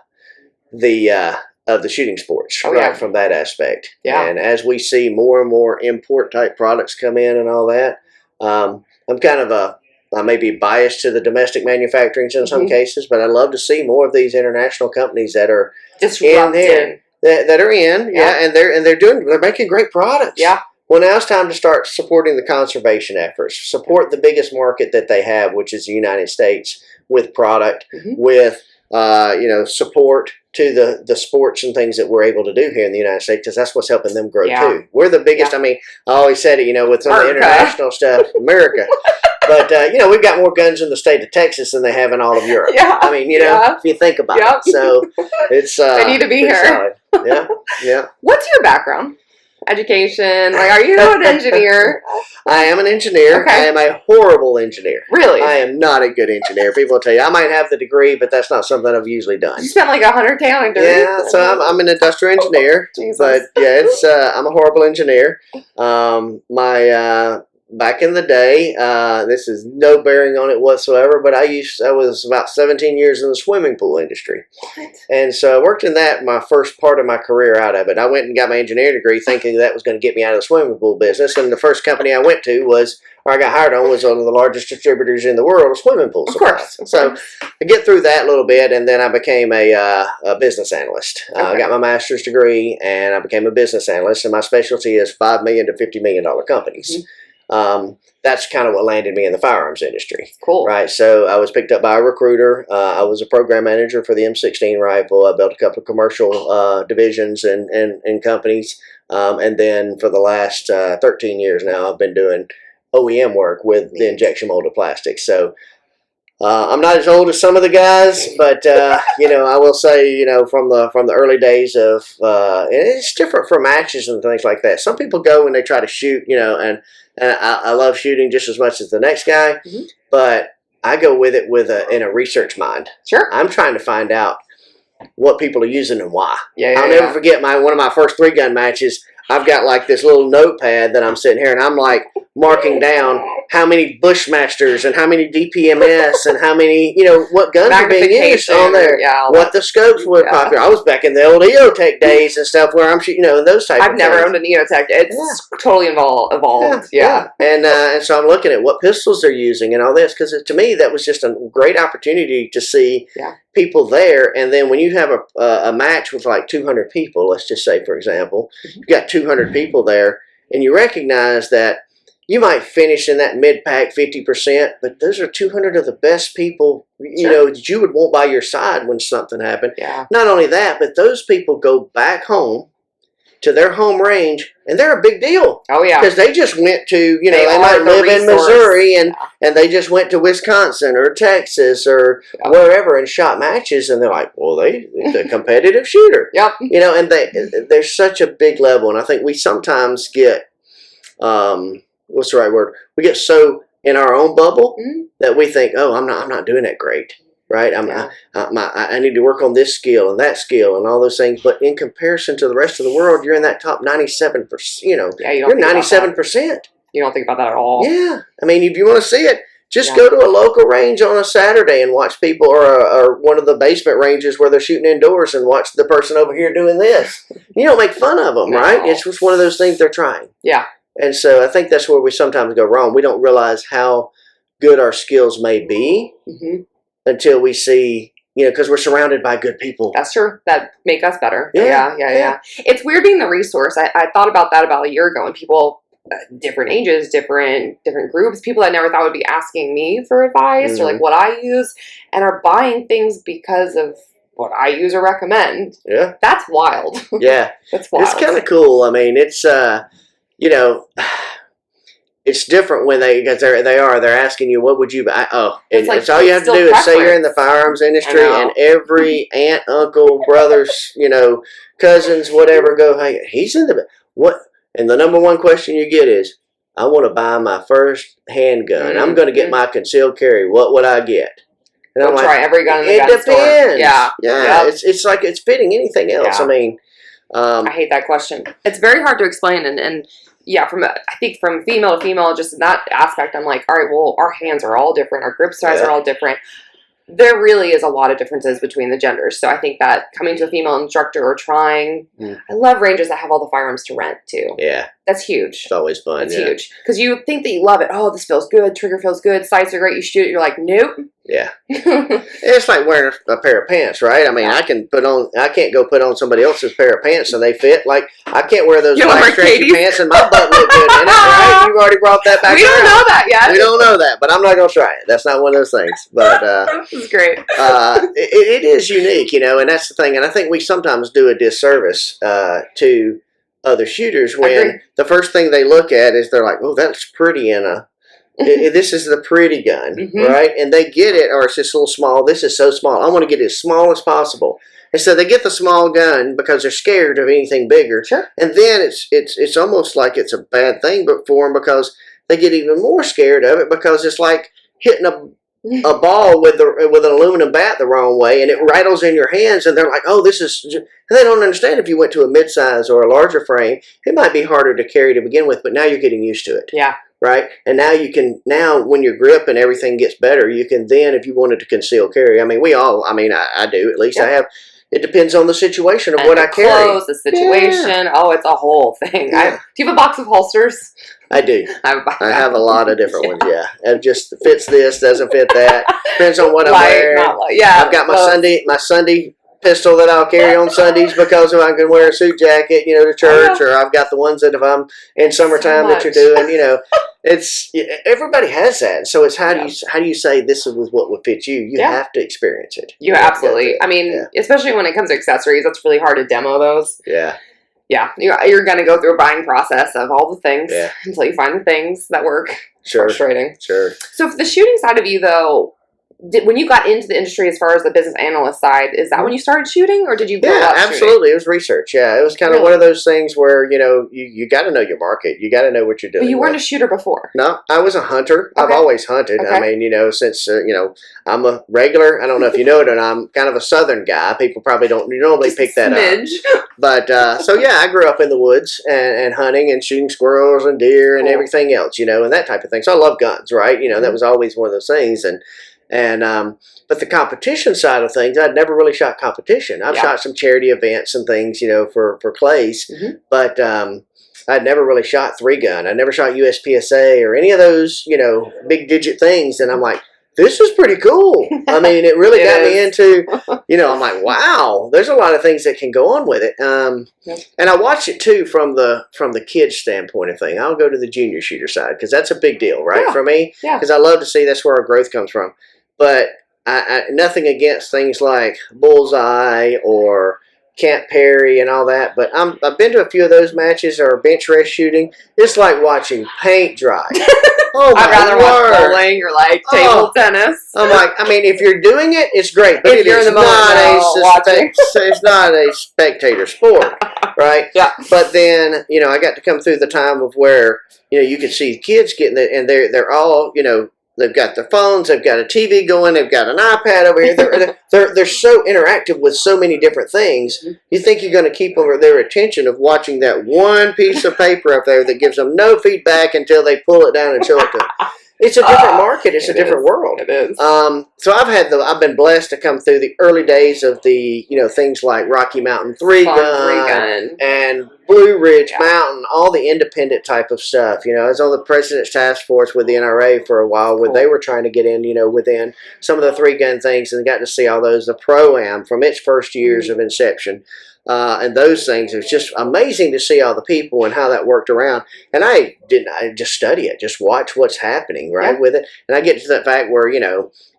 shooting sports, from that aspect. Yeah. And as we see more and more import type products come in and all that, I'm kind of I may be biased to the domestic manufacturing in some cases, but I love to see more of these international companies that are in there, that are in, and they're making great products. Yeah. Well, now it's time to start supporting the conservation efforts. Support the biggest market that they have, which is the United States, with product, with support to the sports and things that we're able to do here in the United States, because that's what's helping them grow too. We're the biggest. I mean, I always said it, with some of the international stuff, America. But, we've got more guns in the state of Texas than they have in all of Europe. Yeah. I mean, if you think about it. So it's they need to be here. Solid. Yeah. Yeah. What's your background? Education? Are you an engineer? I am an engineer. Okay. I am a horrible engineer. Really? I am not a good engineer. People will tell you I might have the degree, but that's not something I've usually done. You spent like $100K on a degree? Yeah, so I'm an industrial engineer. Jesus. But it's I'm a horrible engineer. Back in the day, this is no bearing on it whatsoever, but I was about 17 years in the swimming pool industry. What? And so I worked in that my first part of my career out of it. I went and got my engineering degree thinking that was going to get me out of the swimming pool business. And the first company I went to I got hired on, was one of the largest distributors in the world of swimming pool supplies. So I get through that a little bit, and then I became a business analyst. I got my master's degree, and I became a business analyst, and my specialty is $5 million to $50 million companies. That's kind of what landed me in the firearms industry. Cool. Right. So I was picked up by a recruiter. I was a program manager for the M16 rifle. I built a couple of commercial divisions and companies. And then for the last 13 years now, I've been doing OEM work with the injection molded plastics. So I'm not as old as some of the guys, but I will say, from the early days of, and it's different for matches and things like that. Some people go and they try to shoot, and I love shooting just as much as the next guy, but I go with it in a research mind. Sure. I'm trying to find out what people are using and why. Yeah, I'll never forget one of my first 3-gun matches. I've got like this little notepad that I'm sitting here and I'm like marking down how many Bushmasters and how many DPMS and how many, what guns are being used on there. Yeah, what the scopes were popular. I was back in the old EOTech days and stuff where I'm shooting, and those type of things. I've never owned an EOTech. It's totally evolved. Yeah. And so I'm looking at what pistols they're using and all this, because to me that was just a great opportunity to see people there. And then when you have a match with like 200 people, let's just say, for example, you've got 200 people there, and you recognize that you might finish in that mid-pack 50%, but those are 200 of the best people, that you would want by your side when something happened. Yeah. Not only that, but those people go back home to their home range, and they're a big deal. Oh, yeah. Because they just went to, they might live in Missouri, and they just went to Wisconsin or Texas or wherever and shot matches, and they're like, well, they're a competitive shooter. Yep. And there's such a big level, and I think we sometimes get, what's the right word? We get so in our own bubble that we think, oh, I'm not doing that great. Right, I need to work on this skill and that skill and all those things. But in comparison to the rest of the world, you're in that top 97%. You're 97%. You don't think about that at all. Yeah, I mean, if you want to see it, just go to a local range on a Saturday and watch people, or one of the basement ranges where they're shooting indoors and watch the person over here doing this. You don't make fun of them, right? It's just one of those things they're trying. Yeah. And so I think that's where we sometimes go wrong. We don't realize how good our skills may be. Until we see, because we're surrounded by good people. That's true. That make us better. Yeah. It's weird being the resource. I thought about that about a year ago, and people, different ages, different groups, people I never thought would be asking me for advice or like what I use, and are buying things because of what I use or recommend. Yeah. That's wild. Yeah. That's wild. It's kind of cool. I mean, it's, it's different when they're asking you, what would you buy? Oh, it's all you have to do is say you're in the firearms industry, and every aunt, uncle, brothers, cousins, whatever, go, hey, he's in the, what? And the number one question you get is, I want to buy my first handgun. I'm going to get my concealed carry. What would I get? And I'm like, try every gun in the gun store. It depends. Yeah. It's like it's fitting anything else. Yeah. I mean, I hate that question. It's very hard to explain, and yeah, I think from female to female, just in that aspect, I'm like, all right, well, our hands are all different, our grip size are all different. There really is a lot of differences between the genders. So I think that coming to a female instructor or trying, I love ranges that have all the firearms to rent too. Yeah. That's huge. It's always fun. It's huge. Because you think that you love it. Oh, this feels good. Trigger feels good. Sights are great. You shoot it. You're like, nope. Yeah. It's like wearing a pair of pants, right? I mean, I can't go put on somebody else's pair of pants and they fit. Like, I can't wear those black stretchy pants and my butt look good in it, right? You've already brought that back. We don't know that yet. We don't know that, but I'm not going to try it. That's not one of those things. But this is great. It is unique, and that's the thing. And I think we sometimes do a disservice to other shooters when the first thing they look at is they're like, oh, that's pretty this is the pretty gun, right? And they get it, or it's just a little small. This is so small. I want to get it as small as possible. And so they get the small gun because they're scared of anything bigger. Sure. And then it's almost like it's a bad thing for them because they get even more scared of it because it's like hitting a ball with an aluminum bat the wrong way, and it rattles in your hands, and they're like, oh, this is... And they don't understand if you went to a mid-size or a larger frame, it might be harder to carry to begin with, but now you're getting used to it. Yeah. Right? And now when your grip and everything gets better, you can then, if you wanted to conceal carry, I I do, at least I have. It depends on the situation of what I carry. The situation. Yeah. Oh, it's a whole thing. Yeah. Do you have a box of holsters? I do. I have a lot of different ones, yeah. It just fits this, doesn't fit that. Depends on what I'm wearing. I've got my Sunday pistol that I'll carry on Sundays because I can wear a suit jacket, to church, or I've got the ones that if I'm in summertime that you're doing, it's everybody has that. So it's how do you say this is what would fit you? You have to experience it. You absolutely. I mean, especially when it comes to accessories, that's really hard to demo those. Yeah. Yeah, you're going to go through a buying process of all the things until you find the things that work. Sure. Frustrating. Sure. So for the shooting side of you, though, when you got into the industry as far as the business analyst side, is that when you started shooting, or did you grow up shooting? Absolutely. It was research. Yeah, it was kind of one of those things where, you got to know your market. You got to know what you're doing. But you weren't a shooter before. No, I was a hunter. Okay. I've always hunted. Okay. I mean, since, I'm a regular, I don't know if you know it, and I'm kind of a southern guy. People probably don't normally pick that up. But, so yeah, I grew up in the woods and hunting and shooting squirrels and deer and everything else, and that type of thing. So I love guns, right? That was always one of those things. But the competition side of things, I'd never really shot competition. I've shot some charity events and things, for clays, but I'd never really shot 3-gun. I never shot USPSA or any of those, big digit things. And I'm like, this is pretty cool. I mean, it really got me into, I'm like, wow, there's a lot of things that can go on with it. And I watch it too from the kids' standpoint of thing. I'll go to the junior shooter side because that's a big deal, right, for me? Because I love to see that's where our growth comes from. But I nothing against things like Bullseye or Camp Perry and all that, but I've been to a few of those matches or bench rest shooting. It's like watching paint dry. Oh my I'd rather word. watch bowling or like table tennis. I'm like, I mean, if you're doing it, it's great, but if you're in the moment, it's not a spectator sport, right? Yeah. But then, I got to come through the time of where, you could see kids getting it, and they're all, they've got their phones, they've got a TV going, they've got an iPad over here. They're so interactive with so many different things. You think you're going to keep their attention of watching that one piece of paper up there that gives them no feedback until they pull it down and show it to them. It's a different market. It's a different world. It is. So I've been blessed to come through the early days of the, things like Rocky Mountain 3-gun and Blue Ridge Mountain, all the independent type of stuff. I was on the President's Task Force with the NRA for a while where they were trying to get in, within some of the 3-gun things, and got to see all those, the Pro-Am from its first years of inception. And those things, it was just amazing to see all the people and how that worked around. And I just study it, just watch what's happening, right, with it. And I get to that fact where,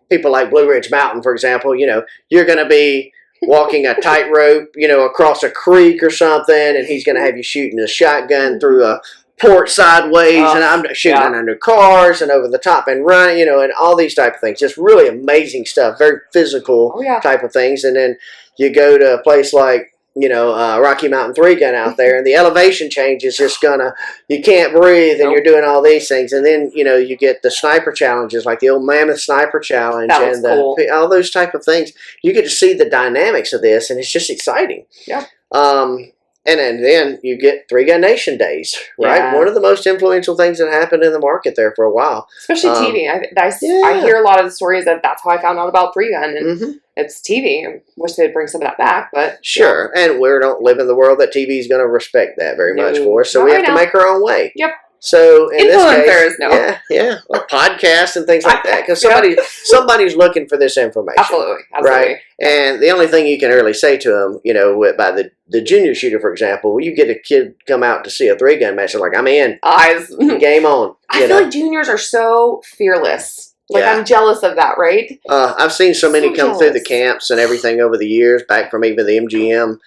people like Blue Ridge Mountain, for example, you're going to be walking a tightrope, across a creek or something, and he's going to have you shooting a shotgun through a port sideways, and I'm shooting under cars and over the top and running, and all these type of things. Just really amazing stuff, very physical type of things. And then you go to a place like, Rocky Mountain 3-gun out there, and the elevation change is just you can't breathe, and you're doing all these things. And then, you get the sniper challenges, like the old Mammoth Sniper Challenge, and all those type of things. You get to see the dynamics of this, and it's just exciting. Yeah. And then you get 3-Gun Nation days, right? Yeah. One of the most influential things that happened in the market there for a while. Especially TV. I hear a lot of the stories that's how I found out about 3-Gun, and it's TV. I wish they'd bring some of that back, but... Sure, and we don't live in the world that TV is going to respect that very much for us, so we have to make our own way. Yep. So in this case, or podcasts and things like that, because somebody's looking for this information. Absolutely. Right? And the only thing you can really say to them, by the junior shooter, for example, you get a kid come out to see a 3-gun match, they're like, I'm in. Game on. I feel like juniors are so fearless. I'm jealous of that, right? I've seen so many come through the camps and everything over the years, back from even the MGM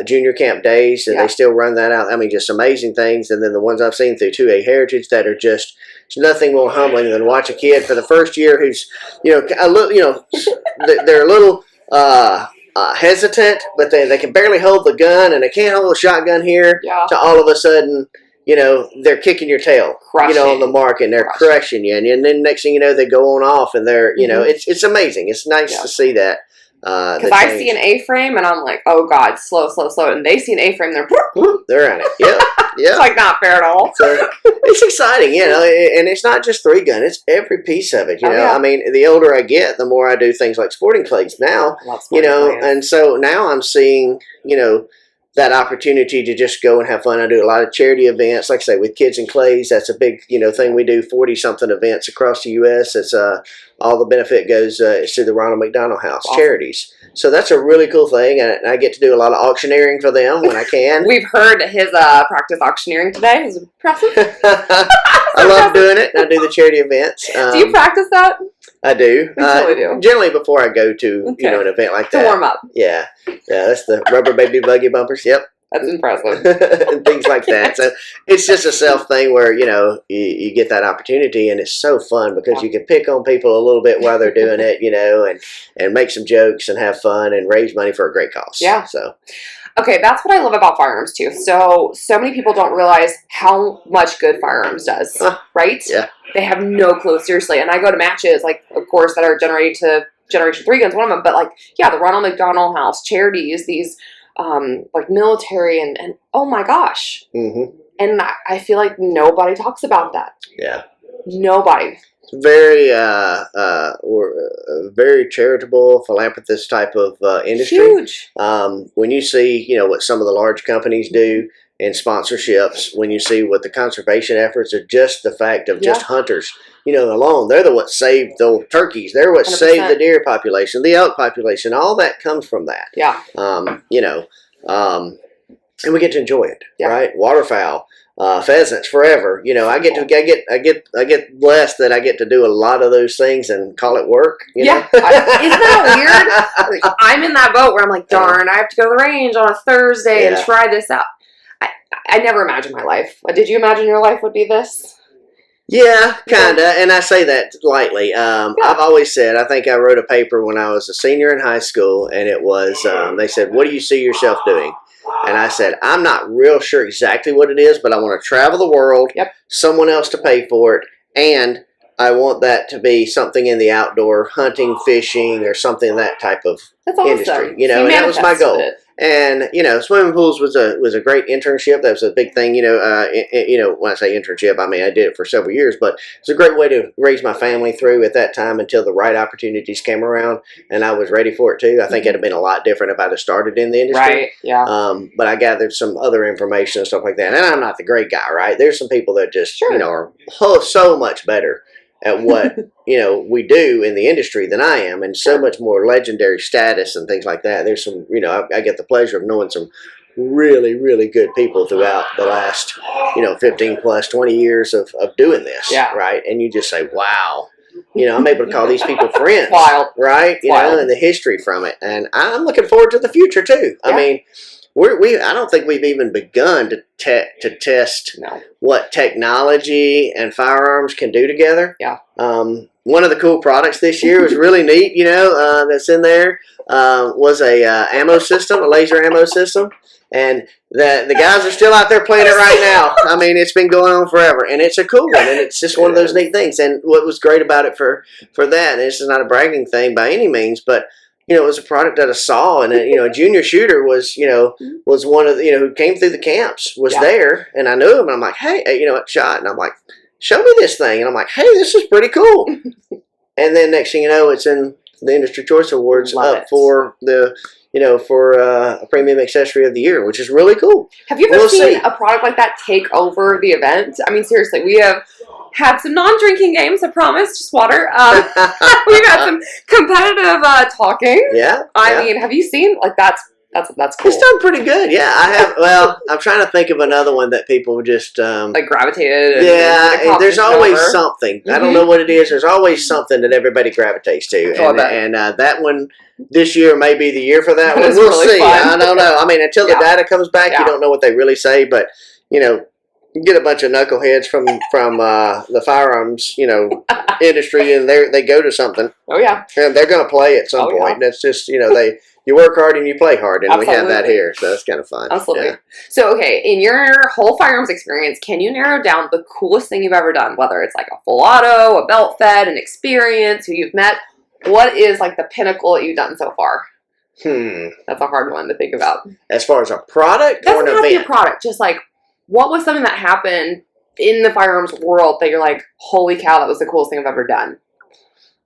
junior camp days, and they still run that out. I mean, just amazing things. And then the ones I've seen through 2A Heritage that are just nothing more humbling than watch a kid for the first year who's a little, they're a little hesitant, but they can barely hold the gun, and they can't hold a shotgun here. To all of a sudden, they're kicking your tail, on the mark, and they're crushing you, and then next thing you know, they go on off, and they're it's amazing. It's nice to see that. Because I see an A-frame and I'm like, oh God, slow. And they see an A-frame, they're in it. Yeah. It's like not fair at all. So it's exciting, and it's not just 3-gun, it's every piece of it. I mean, the older I get, the more I do things like sporting clays now, and so now I'm seeing, that opportunity to just go and have fun. I do a lot of charity events, like I say, with Kids and Clays. That's a big, thing we do, 40-something events across the U.S. It's all the benefit goes to the Ronald McDonald House charities. So that's a really cool thing, and I get to do a lot of auctioneering for them when I can. We've heard his practice auctioneering today. It was impressive. I love doing it. I do the charity events. Do you practice that? I do. You totally do. Generally before I go to an event like that. To warm up. Yeah, that's the rubber baby buggy bumpers. Yep. That's impressive. and things like that. So it's just a self thing where, you get that opportunity, and it's so fun because you can pick on people a little bit while they're doing it, and make some jokes and have fun and raise money for a great cause. Yeah. So. Okay, that's what I love about firearms too. So many people don't realize how much good firearms does, right? Yeah. They have no clue, seriously. And I go to matches, like, of course, that are Generation 3 guns, one of them. But, like, yeah, the Ronald McDonald House, charities, these, like, military, and oh my gosh. Mm-hmm. And I feel like nobody talks about that. Yeah. Nobody. Very, we're a very charitable, philanthropist type of industry. Huge. When you see, what some of the large companies do in sponsorships, when you see what the conservation efforts are, just the fact of just hunters, alone, they're the what saved the turkeys. They're what 100%. saved the deer population, the elk population. All that comes from that. Yeah. And we get to enjoy it, right? Waterfowl. Pheasants forever. I get blessed that I get to do a lot of those things and call it work. Yeah. Isn't that weird? I'm in that boat where I'm like, darn, I have to go to the range on a Thursday and try this out. I never imagined my life. Did you imagine your life would be this? Yeah, kind of. And I say that lightly. I've always said, I think I wrote a paper when I was a senior in high school, and it was, they said, what do you see yourself doing? And I said, I'm not real sure exactly what it is, but I want to travel the world, someone else to pay for it, and I want that to be something in the outdoor, hunting, fishing, or something, that type of industry. And that was my goal. And swimming pools was a great internship. That was a big thing. When I say internship, I mean I did it for several years, but it's a great way to raise my family through at that time until the right opportunities came around, and I was ready for it too. I think it'd have been a lot different if I'd have started in the industry. Right. Yeah. But I gathered some other information and stuff like that. And I'm not the great guy, right? There's some people that just are so much better at what we do in the industry than I am, and so much more legendary status and things like that. There's some, I get the pleasure of knowing some really, really good people throughout the last 15 plus 20 years of doing this, right? And you just say, wow, I'm able to call these people friends. Wild. Right? And the history from it, and I'm looking forward to the future too. I mean, I don't think we've even begun to test what technology and firearms can do together. Yeah. One of the cool products this year was really neat. That's in there was a ammo system, a laser ammo system, and the guys are still out there playing it right now. I mean, it's been going on forever, and it's a cool one, and it's just one of those neat things. And what was great about it for that, and this is not a bragging thing by any means, but it was a product that I saw, and a junior shooter was one of the, who came through the camps, was there, and I knew him, and I'm like, hey, shot, and I'm like, show me this thing, and I'm like, hey, this is pretty cool. And then next thing you know, it's in the Industry Choice Awards for the, for a premium accessory of the year, which is really cool. Have you ever seen a product like that take over the event? I mean, seriously, we have had some non-drinking games, I promise, just water. We've had some competitive talking. Yeah. I mean, have you seen, like, that's cool. It's done pretty good. Yeah, I have. Well, I'm trying to think of another one that people just like gravitated. Yeah, there's always something. I don't know what it is. There's always something that everybody gravitates to, and that one this year may be the year for that one. We'll see. I don't know. I mean, until the data comes back, you don't know what they really say. But you get a bunch of knuckleheads from the firearms industry, and they go to something. Oh yeah, and they're going to play at some point. That's just you work hard and you play hard, and we have that here, so it's kind of fun. Absolutely. Yeah. So, okay, in your whole firearms experience, can you narrow down the coolest thing you've ever done? Whether it's like a full auto, a belt fed, an experience, who you've met. What is like the pinnacle that you've done so far? That's a hard one to think about. As far as a product or an event? Doesn't have to be a product. Just like, what was something that happened in the firearms world that you're like, holy cow, that was the coolest thing I've ever done?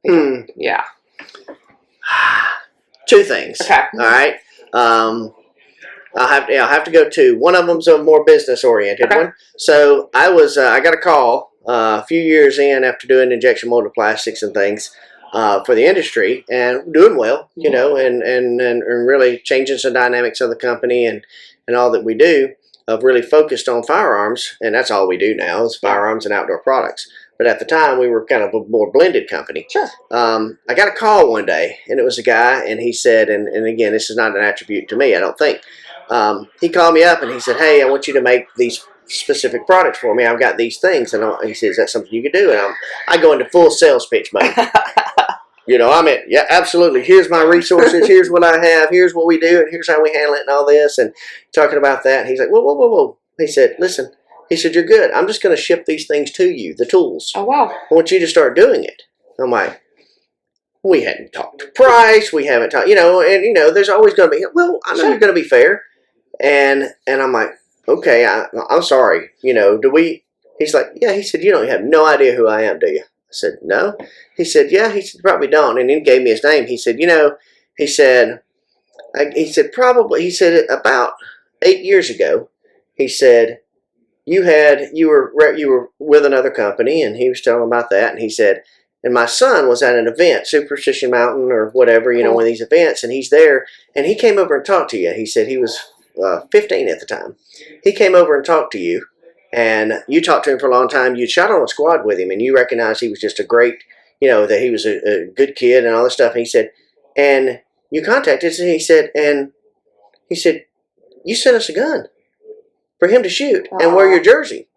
Yeah. Two things. Okay. All right. I'll have to go to one of them's a more business oriented one. So I got a call a few years in after doing injection molded plastics and things for the industry, and doing well, and really changing some dynamics of the company and all that we do, of really focused on firearms, and that's all we do now is firearms and outdoor products. But at the time, we were kind of a more blended company. Sure. I got a call one day, and it was a guy, and he said, and again, this is not an attribute to me, I don't think. he called me up and he said, "Hey, I want you to make these specific products for me. I've got these things." And he said, "Is that something you could do?" And I go into full sales pitch mode. I mean, yeah, absolutely. Here's my resources. Here's what I have. Here's what we do. And here's how we handle it and all this. And talking about that. And he's like, whoa. He said, "Listen," he said, "you're good. I'm just going to ship these things to you, the tools. Oh, wow. I want you to start doing it." I'm like, we hadn't talked price. We haven't talked, and there's always going to be, well, I know you're going to be fair. And I'm like, okay, I'm sorry. Do we, he's like, yeah, he said, "You don't have no idea who I am, do you?" I said, "No." He said, "Yeah." He said, "Probably don't." And he gave me his name. He said, he said, about 8 years ago, he said, you were with another company, and he was telling about that. And he said, and my son was at an event, Superstition Mountain or whatever, one of these events, and he's there, and he came over and talked to you. He said he was 15 at the time. He came over and talked to you, and you talked to him for a long time. You shot on a squad with him, and you recognized he was just a great, that he was a good kid and all this stuff. And he said, and you contacted us, and he said, you sent us a gun for him to shoot and wear your jersey.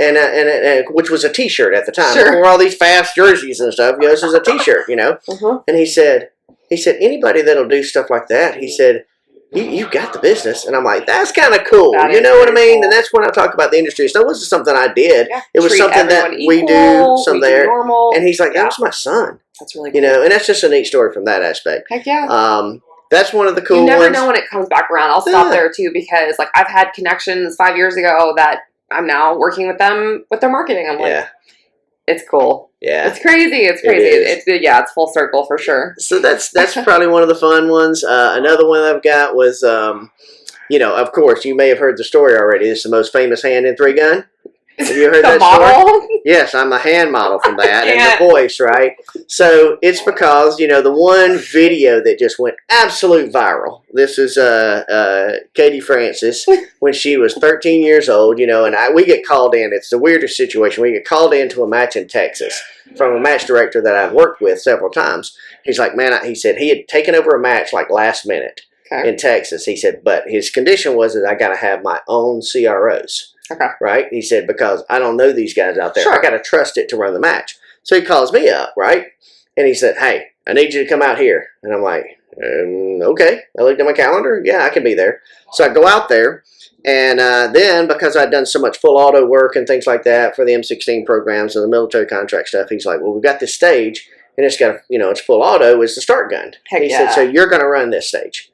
And which was a T-shirt at the time. Sure. Before all these fast jerseys and stuff, this is a T-shirt, And he said, anybody that'll do stuff like that, he said, you got the business. And I'm like, that's kind of cool. You know what I mean? Cool. And that's when I talk about the industry. So it wasn't something I did. Yeah. It was something that equal, we do some there. Normal. And he's like, that was my son. That's really cool. And that's just a neat story from that aspect. Heck yeah. That's one of the cool ones. You never ones. know when it comes back around. I'll stop there too, because I've had connections 5 years ago that I'm now working with them with their marketing. I'm like, it's cool. Yeah. It's crazy. It's it's full circle for sure. So that's probably one of the fun ones. Another one I've got was, of course, you may have heard the story already. It's the most famous hand in 3-gun. Have you heard that model? Story? Yes, I'm a hand model from that, and the voice, right? So it's because, the one video that just went absolute viral. This is Katie Francis when she was 13 years old, and we get called in. It's the weirdest situation. We get called into a match in Texas from a match director that I've worked with several times. He's like, man, he said he had taken over a match last minute in Texas. He said, but his condition was that I got to have my own CROs. Okay. Right? He said, because I don't know these guys out there. Sure. I got to trust it to run the match. So he calls me up, right? And he said, hey, I need you to come out here. And I'm like, okay. I looked at my calendar. Yeah, I can be there. So I go out there. And then, because I'd done so much full auto work and things like that for the M16 programs and the military contract stuff, he's like, well, we've got this stage. And it's got, it's full auto. It's the start gun. Heck he said, so you're going to run this stage.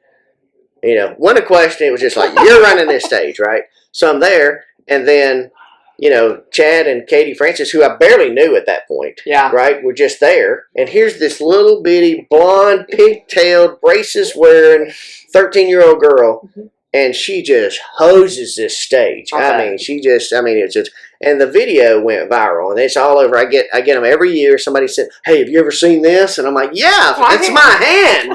Wasn't a question. It was just like, you're running this stage, right? So I'm there. And then, Chad and Katie Francis, who I barely knew at that point, right, were just there. And here's this little bitty, blonde, pigtailed, braces wearing 13-year-old girl. Mm-hmm. And she just hoses this stage. Okay. It's just, and the video went viral, and it's all over. I get them every year. Somebody said, hey, have you ever seen this? And I'm like, yeah, it's my hand.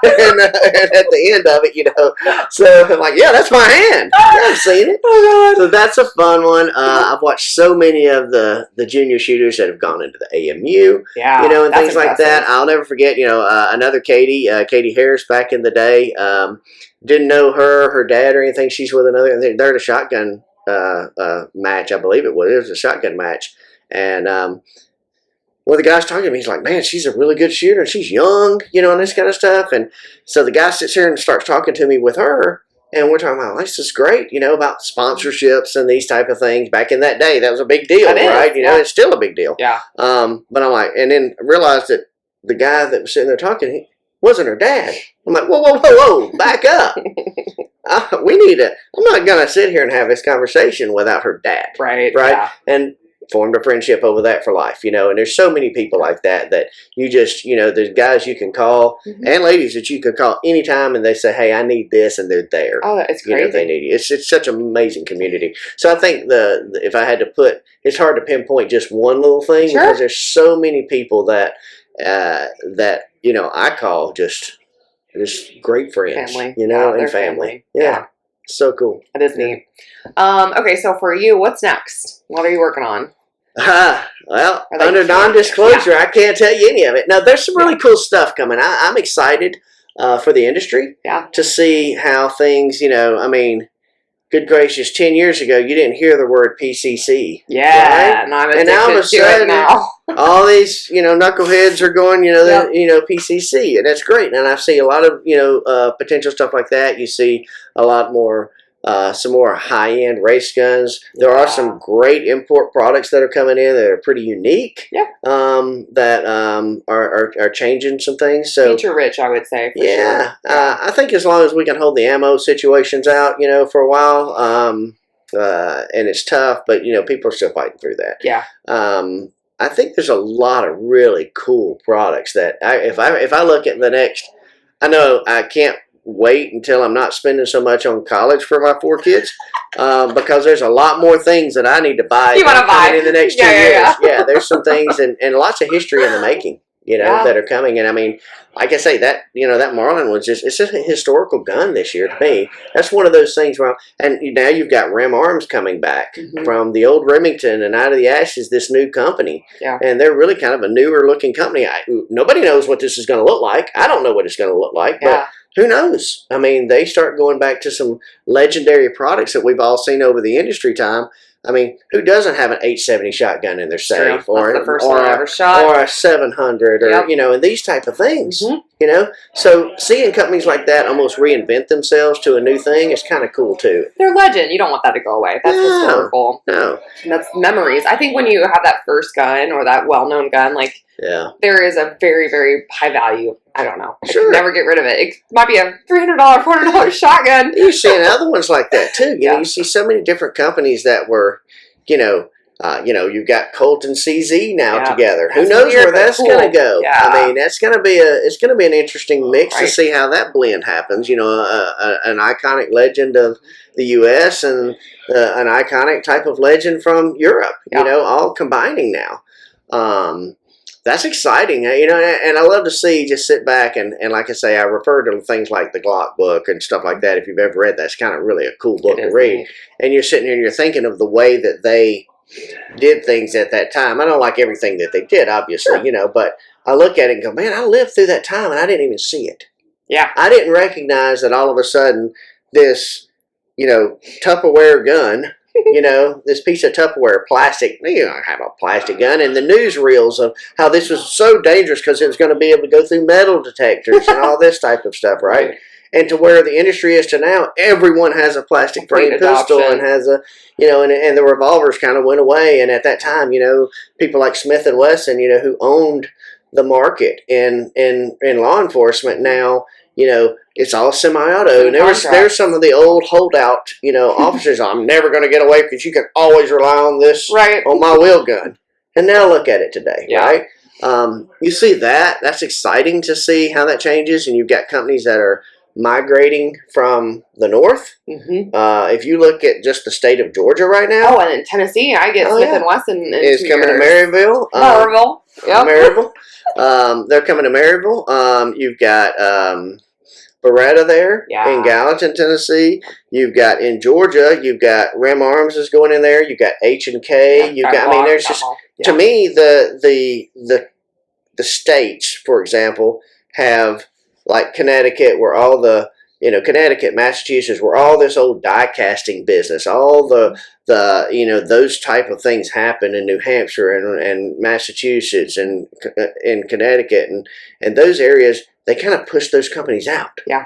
and at the end of it, so I'm like, yeah, that's my hand. Yeah, I've seen it. Oh, God. So that's a fun one. I've watched so many of the junior shooters that have gone into the AMU, and things like that. I'll never forget, another Katie Harris back in the day. Didn't know her dad or anything. She's with another. They're at a shotgun match, I believe it was. It was a shotgun match, and one of the guys talking to me, he's like, "Man, she's a really good shooter. She's young, and this kind of stuff." And so the guy sits here and starts talking to me with her, and we're talking about, this is great, about sponsorships and these type of things. Back in that day, that was a big deal, right? It's still a big deal. Yeah. But I'm like, and then I realized that the guy that was sitting there talking, he wasn't her dad. I'm like, whoa, back up. I'm not going to sit here and have this conversation without her dad. Right. Yeah. And formed a friendship over that for life, and there's so many people like that you just, there's guys you can call and ladies that you can call anytime, and they say, hey, I need this, and they're there. Oh, it's crazy. They need you. It's such an amazing community. So I think if I had to put, it's hard to pinpoint just one little thing, because there's so many people that I call just great friends, family. And family. Yeah. So cool. It is neat. Okay, so for you, what's next? What are you working on? Well, under non-disclosure, I can't tell you any of it. Now, there's some really cool stuff coming. I'm excited. for the industry. Yeah. To see how things, I mean, good gracious, 10 years ago, you didn't hear the word PCC. Yeah, right? and I'm And now all of a addicted to it sudden, now. all these, knuckleheads are going, Yep. PCC, and that's great. And I see a lot of, potential stuff like that. You see a lot more, some more high-end race guns. There are some great import products that are coming in that are pretty unique. Yeah. That are changing some things. So Feature rich, I would say. For yeah, sure. I think as long as we can hold the ammo situations out, for a while, and it's tough, but people are still fighting through that. Yeah. I think there's a lot of really cool products that if I look at the next, I know I can't wait until I'm not spending so much on college for my 4 kids, because there's a lot more things that I need to buy. You want to buy in the next 2 years? Yeah, there's some things and lots of history in the making. That are coming. And I mean, like I say, that that Marlin was it's just a historical gun this year to me. That's one of those things where, and now you've got Ram Arms coming back from the old Remington and out of the ashes, this new company. Yeah. And they're really kind of a newer looking company. Nobody knows what this is going to look like. I don't know what it's going to look like, but who knows? I mean, they start going back to some legendary products that we've all seen over the industry time. I mean, who doesn't have an 870 shotgun in their safe, or the first one I ever shot, or a 700, or and these type of things. So seeing companies like that almost reinvent themselves to a new thing is kind of cool too. They're legend. You don't want that to go away. That's historical. No, and that's memories. I think when you have that first gun or that well-known gun, like there is a very, very high value. I don't know. I could never get rid of it. It might be a $300, $400 shotgun. You're seeing other ones like that too. You see so many different companies that were, you've got Colt and CZ now together. Who knows where that's going to go? Yeah. I mean, it's going to be an interesting mix to see how that blend happens. An iconic legend of the U.S. and an iconic type of legend from Europe. All combining now. That's exciting, and I love to see, just sit back and like I say, I refer to things like the Glock book and stuff like that. If you've ever read that, it's kind of really a cool book to read. And you're sitting here and you're thinking of the way that they did things at that time. I don't like everything that they did, obviously, but I look at it and go, man, I lived through that time and I didn't even see it. Yeah. I didn't recognize that all of a sudden this, Tupperware gun, this piece of Tupperware plastic, I have a plastic gun, and the newsreels of how this was so dangerous because it was going to be able to go through metal detectors and all this type of stuff, right? And to where the industry is to now, everyone has a plastic frame pistol and has a, and the revolvers kind of went away. And at that time, people like Smith and Wesson, who owned the market in law enforcement now, it's all semi-auto. And there's some of the old holdout, officers. I'm never going to get away because you can always rely on this, on my wheel gun. And now look at it today, right? You see that. That's exciting to see how that changes. And you've got companies that are migrating from the north. If you look at just the state of Georgia right now. Oh, and in Tennessee, I get Smith and Wesson. It's coming to Maryville. They're coming to Maryville. You've got Beretta there in Gallatin, Tennessee. You've got in Georgia. You've got Ram Arms is going in there. You've got H&K. You've got. I mean, there's just to me the states, for example, have like Connecticut, where all the Connecticut, Massachusetts, where all this old die casting business, all the those type of things happen in New Hampshire and Massachusetts and in Connecticut and those areas. They kind of push those companies out. Yeah.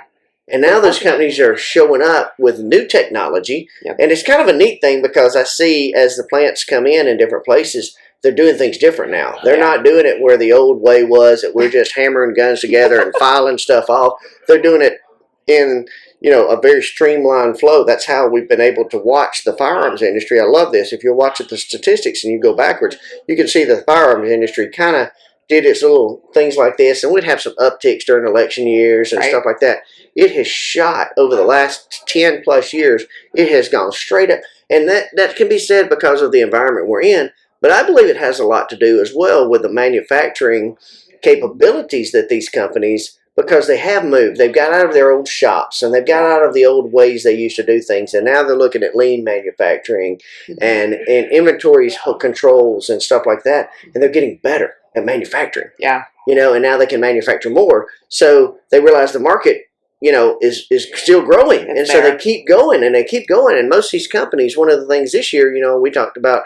And now those companies are showing up with new technology. And it's kind of a neat thing because I see as the plants come in different places, they're doing things different now. They're not doing it where the old way was that we're just hammering guns together and filing stuff off. They're doing it in a very streamlined flow. That's how we've been able to watch the firearms industry. I love this. If you watch at the statistics and you go backwards, you can see the firearms industry kind of did its little things like this, and we'd have some upticks during election years and stuff like that. It has shot over the last 10 plus years. It has gone straight up, and that can be said because of the environment we're in, but I believe it has a lot to do as well with the manufacturing capabilities that these companies, because they have moved. They've got out of their old shops, and they've got out of the old ways they used to do things, and now they're looking at lean manufacturing and inventories controls and stuff like that, and they're getting better at manufacturing. Yeah. and now they can manufacture more. So they realize the market, is still growing. And so they keep going and they keep going. And most of these companies, one of the things this year, we talked about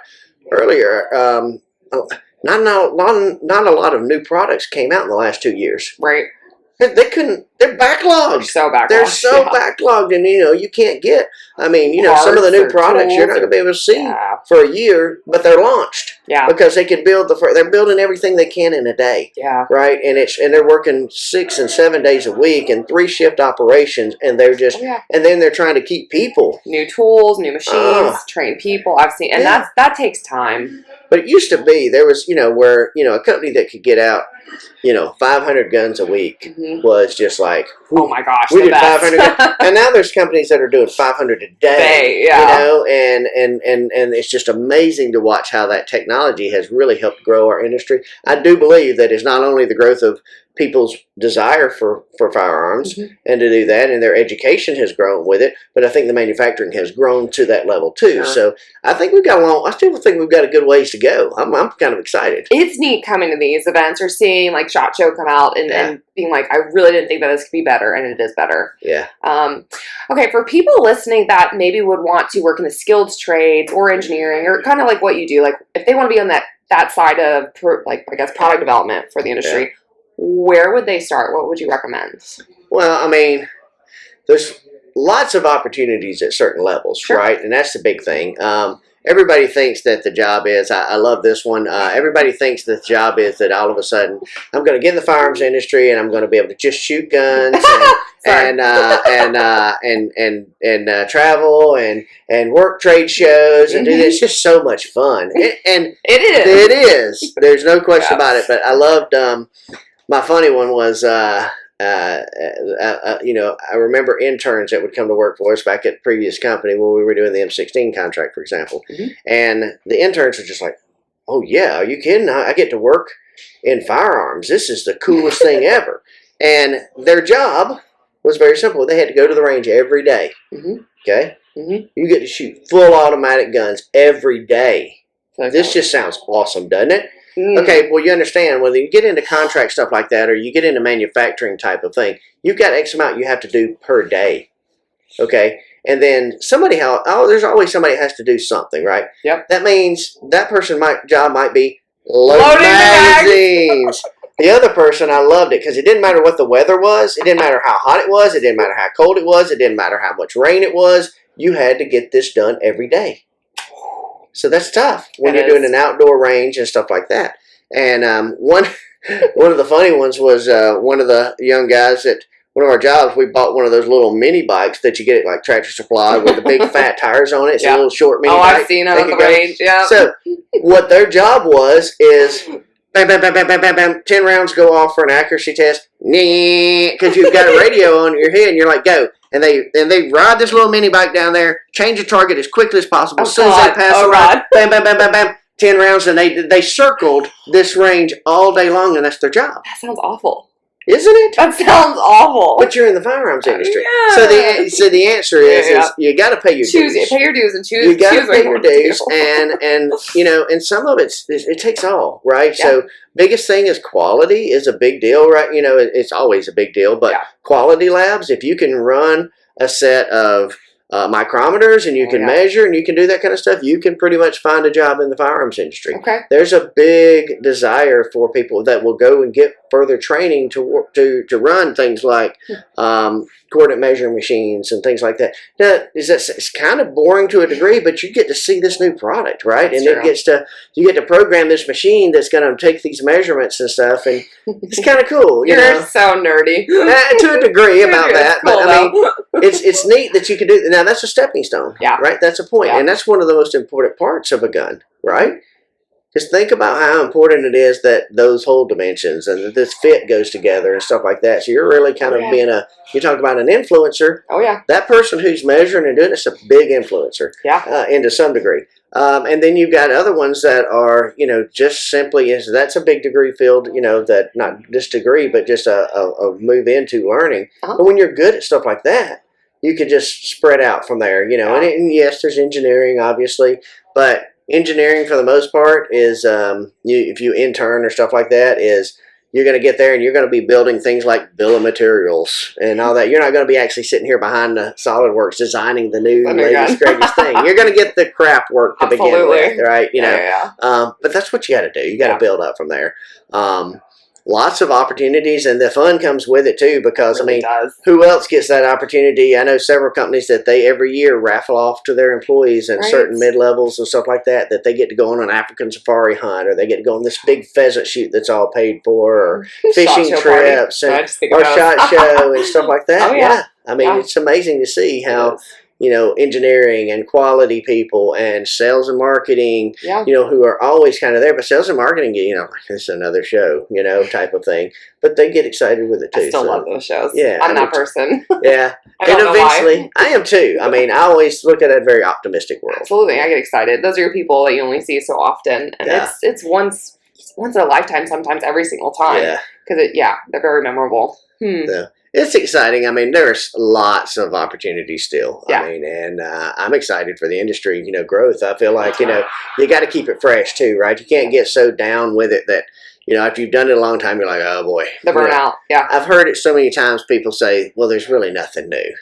earlier, not a lot of new products came out in the last 2 years. Right. They couldn't. They're backlogged. They're so backlogged, and you can't get. I mean, some of the new products you're not going to be able to see for a year, but they're launched. Yeah. Because they can build they're building everything they can in a day. Yeah. Right, and they're working 6 and 7 days a week and 3 shift operations, and they're just and then they're trying to keep people. New tools, new machines, train people. I've seen, and that takes time. But it used to be there was where a company that could get out 500 guns a week was just like, oh my gosh, we did 500 and now there's companies that are doing 500 a day, and it's just amazing to watch how that technology has really helped grow our industry. I do believe that it's not only the growth of people's desire for firearms and to do that, and their education has grown with it, but I think the manufacturing has grown to that level too. Sure. So I think I still think we've got a good ways to go. I'm kind of excited. It's neat coming to these events or seeing like SHOT Show come out and being like, I really didn't think that this could be better, and it is better. Yeah. Okay, for people listening that maybe would want to work in the skilled trades or engineering or kind of like what you do, like if they want to be on that side of product development for the industry. Yeah. Where would they start? What would you recommend? Well, I mean, there's lots of opportunities at certain levels, right? And that's the big thing. Everybody thinks that the job is, I love this one, everybody thinks that the job is that all of a sudden I'm going to get in the firearms industry and I'm going to be able to just shoot guns and travel and work trade shows and do this. It's just so much fun. And it is. There's no question about it. But I loved, my funny one was, I remember interns that would come to work for us back at the previous company when we were doing the M16 contract, for example. And the interns were just like, oh, yeah, are you kidding? I get to work in firearms. This is the coolest thing ever. And their job was very simple. They had to go to the range every day. Okay? You get to shoot full automatic guns every day. This just sounds awesome, doesn't it? Okay, well, you understand, when you get into contract stuff like that or you get into manufacturing type of thing, you've got X amount you have to do per day. Okay? And then there's always somebody that has to do something, right? Yep. That means that job might be loading magazines. The other person, I loved it because it didn't matter what the weather was. It didn't matter how hot it was. It didn't matter how cold it was. It didn't matter how much rain it was. You had to get this done every day. So that's tough when you're doing an outdoor range and stuff like that. And one of the funny ones was one of the young guys at one of our jobs, we bought one of those little mini bikes that you get at like Tractor Supply with the big fat tires on it. It's a little short mini bike. I've seen it on the range. Yeah. So what their job was is bam, bam, bam, bam, bam, bam, bam, 10 rounds go off for an accuracy test. Because you've got a radio on your head and you're like, go. And they ride this little mini bike down there, change the target as quickly as possible. As soon as they pass the line, bam, bam, bam, bam, bam, 10 rounds, and they circled this range all day long, and that's their job. That sounds awful. Isn't it? That sounds awful. But you're in the firearms industry. Yeah. So the answer is you got to pay your dues. Pay your dues and choose. You got to pay your dues, and some of it takes all, right? Yeah. So biggest thing is quality is a big deal, right? It's always a big deal, but quality labs, if you can run a set of micrometers and you can measure and you can do that kind of stuff, you can pretty much find a job in the firearms industry. Okay. There's a big desire for people that will go and get further training to run things like coordinate measuring machines and things like that. Now, it's kind of boring to a degree, but you get to see this new product, right? That's and true. You get to program this machine that's going to take these measurements and stuff, and it's kind of cool. You're so nerdy. To a degree about that, cool, but I mean, it's neat that you can do that. Now that's a stepping stone, right? That's a point, and that's one of the most important parts of a gun, right? Just think about how important it is that those hole dimensions and that this fit goes together and stuff like that. So you're really kind of being you talk about an influencer. Oh, yeah. That person who's measuring and doing it's a big influencer. Yeah. Into some degree. And then you've got other ones that are, just simply, that's a big degree field, that not just degree, but just a move into learning. But when you're good at stuff like that, you could just spread out from there, and yes, there's engineering, obviously, but engineering for the most part is if you intern or stuff like that is you're going to get there and you're going to be building things like bill of materials and all that. You're not going to be actually sitting here behind the SolidWorks designing the new latest, greatest thing. You're going to get the crap work to begin with, right? But that's what you got to do. You got to build up from there. Lots of opportunities, and the fun comes with it too, because really who else gets that opportunity? I know several companies that they every year raffle off to their employees and certain mid-levels and stuff like that they get to go on an African safari hunt, or they get to go on this big pheasant shoot that's all paid for, or fishing trips or SHOT Show and stuff like that. I mean, it's amazing to see how engineering and quality people and sales and marketing, who are always kind of there. But sales and marketing, like, it's another show, type of thing. But they get excited with it too. I still love those shows. Yeah, I'm that person. Yeah. And eventually, I am too. I mean, I always look at a very optimistic world. Absolutely. I get excited. Those are your people that you only see so often. And it's once in a lifetime, sometimes every single time. Yeah. Because, they're very memorable. Yeah. It's exciting. I mean, there's lots of opportunities still. I mean, and I'm excited for the industry, growth. I feel like, you got to keep it fresh too, right? You can't get so down with it that, after you've done it a long time, you're like, oh boy. The burnout, I've heard it so many times, people say, well, there's really nothing new.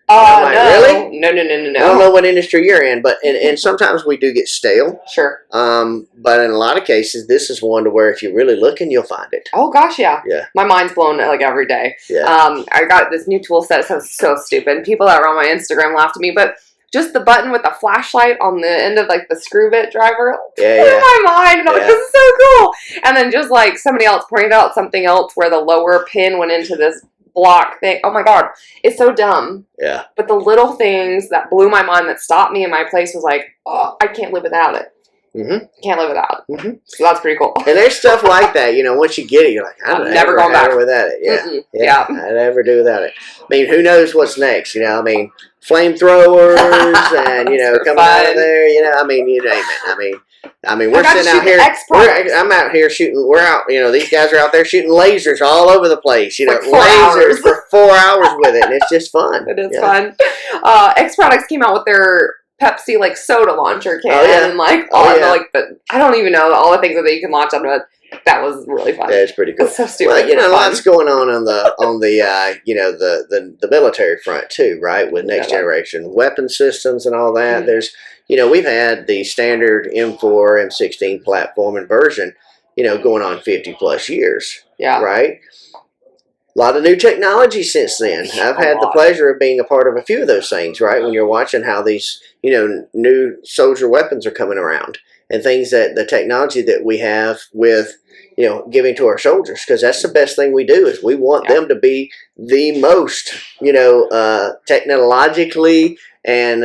Like, no. Really? No. I don't know what industry you're in, but and sometimes we do get stale. Sure. But in a lot of cases, this is one to where if you're really looking, you'll find it. Oh gosh, yeah. Yeah. My mind's blown like every day. Yeah. I got this new tool set. It sounds so stupid. People that are on my Instagram laughed at me, but just the button with the flashlight on the end of like the screw bit driver. Yeah. In my mind, and I'm like, this is so cool. And then just like somebody else pointed out something else where the lower pin went into this block thing. Oh my god, it's so dumb. Yeah. But the little things that blew my mind, that stopped me in my place, was like, oh, I can't live without it. Mm-hmm. Can't live without it. Mm-hmm. So that's pretty cool. And there's stuff like that, once you get it, you're like, I've never gone back without it. Yeah. I'd never do without it. I mean, who knows what's next? I mean, flamethrowers and coming out of there. I mean, you name it. I mean, we're sitting out here. I'm out here shooting. We're out. These guys are out there shooting lasers all over the place. Lasers for 4 hours with it, and it's just fun. It is fun. X Products came out with their Pepsi soda launcher can, and I don't even know all the things that you can launch on it. That was really fun. Yeah, it's pretty cool. It's so stupid. Well, lots going on the the military front too, right? With next generation weapon systems and all that. Mm-hmm. There's we've had the standard M4, M16 platform and version, going on 50 plus years. Yeah. Right. A lot of new technology since then. I've had the pleasure of being a part of a few of those things, right? When you're watching how these, new soldier weapons are coming around and things that the technology that we have with, giving to our soldiers, because that's the best thing we do is we want them to be the most, technologically and,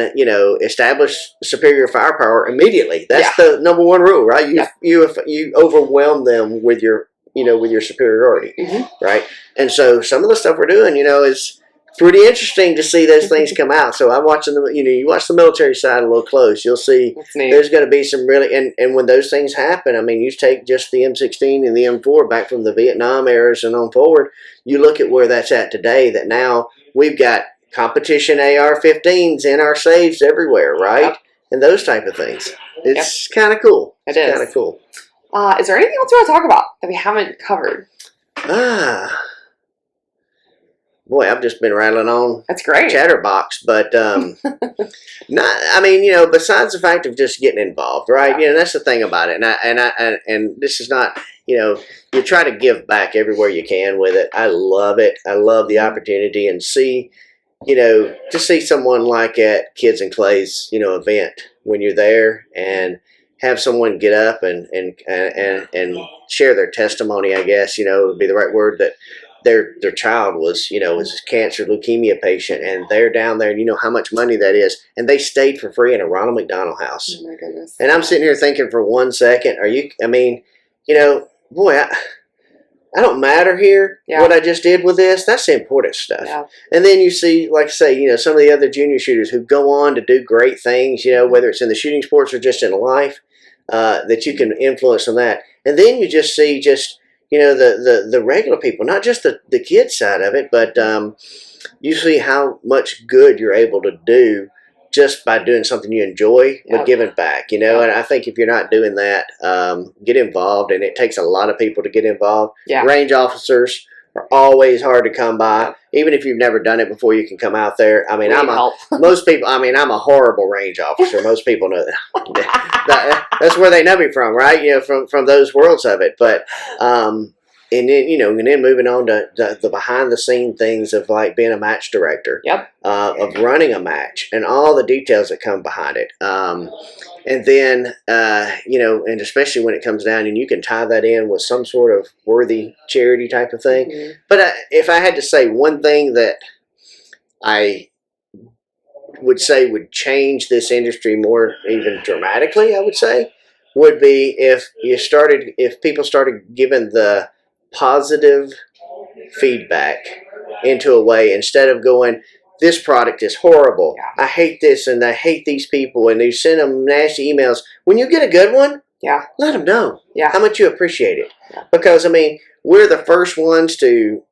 establish superior firepower immediately. That's the number one rule, right? You overwhelm them with your with your superiority, right? And so some of the stuff we're doing, is pretty interesting to see those things come out. So I'm watching them, you watch the military side a little close, you'll see there's going to be some really, and when those things happen, I mean, you take just the M16 and the M4 back from the Vietnam eras and on forward, you look at where that's at today, that now we've got competition AR-15s in our safes everywhere, right? Yep. And those type of things. It's kind of cool. It's kind of cool. Is there anything else you want to talk about that we haven't covered? Boy, I've just been rattling on. That's great. Chatterbox, but besides the fact of just getting involved, right? That's the thing about it. And this is not, you try to give back everywhere you can with it. I love it. I love the opportunity and see, to see someone like at Kids and Clay's, event when you're there and have someone get up and share their testimony, I guess, would be the right word, that their child was a cancer leukemia patient, and they're down there, and you know how much money that is, and they stayed for free in a Ronald McDonald House. Oh my goodness. And I'm sitting here thinking for 1 second, boy, I don't matter here what I just did with this. That's the important stuff. Yeah. And then you see, like I say, some of the other junior shooters who go on to do great things, whether it's in the shooting sports or just in life, that you can influence on that. And then you just see the regular people, not just the kid side of it, but you see how much good you're able to do just by doing something you enjoy, but Yep. giving back, you know. Yep. And I think if you're not doing that, get involved, and it takes a lot of people to get involved. Yeah. Range officers are always hard to come by. Yep. Even if you've never done it before, you can come out there. I mean, We I'm need help. most people. I mean, I'm a horrible range officer. Most people know that. That's where they know me from, right? You know, from those worlds of it. But and then, you know, and then moving on to the behind the scene things of like being a match director, Yep. of running a match and all the details that come behind it. And then, you know, and especially when it comes down and you can tie that in with some sort of worthy charity type of thing. Mm-hmm. But if I had to say one thing that I would say would change this industry more even dramatically, I would say, would be if people started giving the positive feedback into a way, instead of going, this product is horrible, Yeah. I hate this and I hate these people, and you send them nasty emails. When you get a good one, Yeah. let them know Yeah. how much you appreciate it. Yeah. Because I mean, we're the first ones to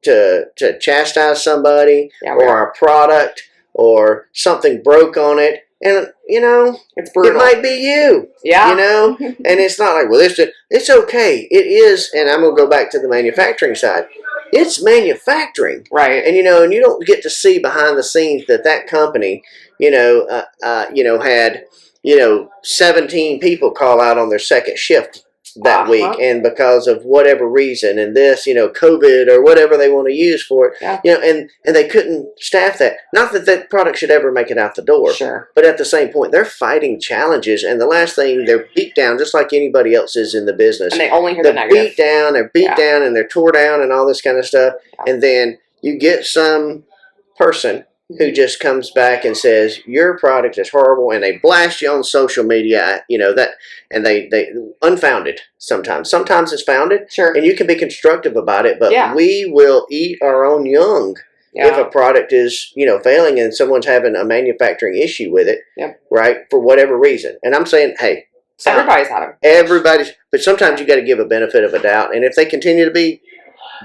chastise somebody Yeah, we or are. a product or something broke on it, and you know, It's brutal. it might be you. Yeah. You know, and it's not like, well, it's okay. It is, and I'm gonna go back to the manufacturing side. It's manufacturing, Right. and you know, and you don't get to see behind the scenes that company, you know, had 17 people call out on their second shift that week, and because of whatever reason, and this, COVID or whatever they want to use for it, Yeah. and they couldn't staff that. Not that that product should ever make it out the door, Sure. but at the same point, they're fighting challenges, and the last thing, they're beat down just like anybody else is in the business. And they only hear the They're negative. beat down, and they're tore down, and all this kind of stuff. Yeah. And then you get some person who just comes back and says your product is horrible, and they blast you on social media, and they unfounded sometimes. Sometimes it's founded, Sure. and you can be constructive about it, but Yeah. we will eat our own young if Yeah. a product is failing and someone's having a manufacturing issue with it, Yep. right, for whatever reason. And I'm saying, hey, Everybody's had them. everybody's, but sometimes you got to give a benefit of a doubt, and if they continue to be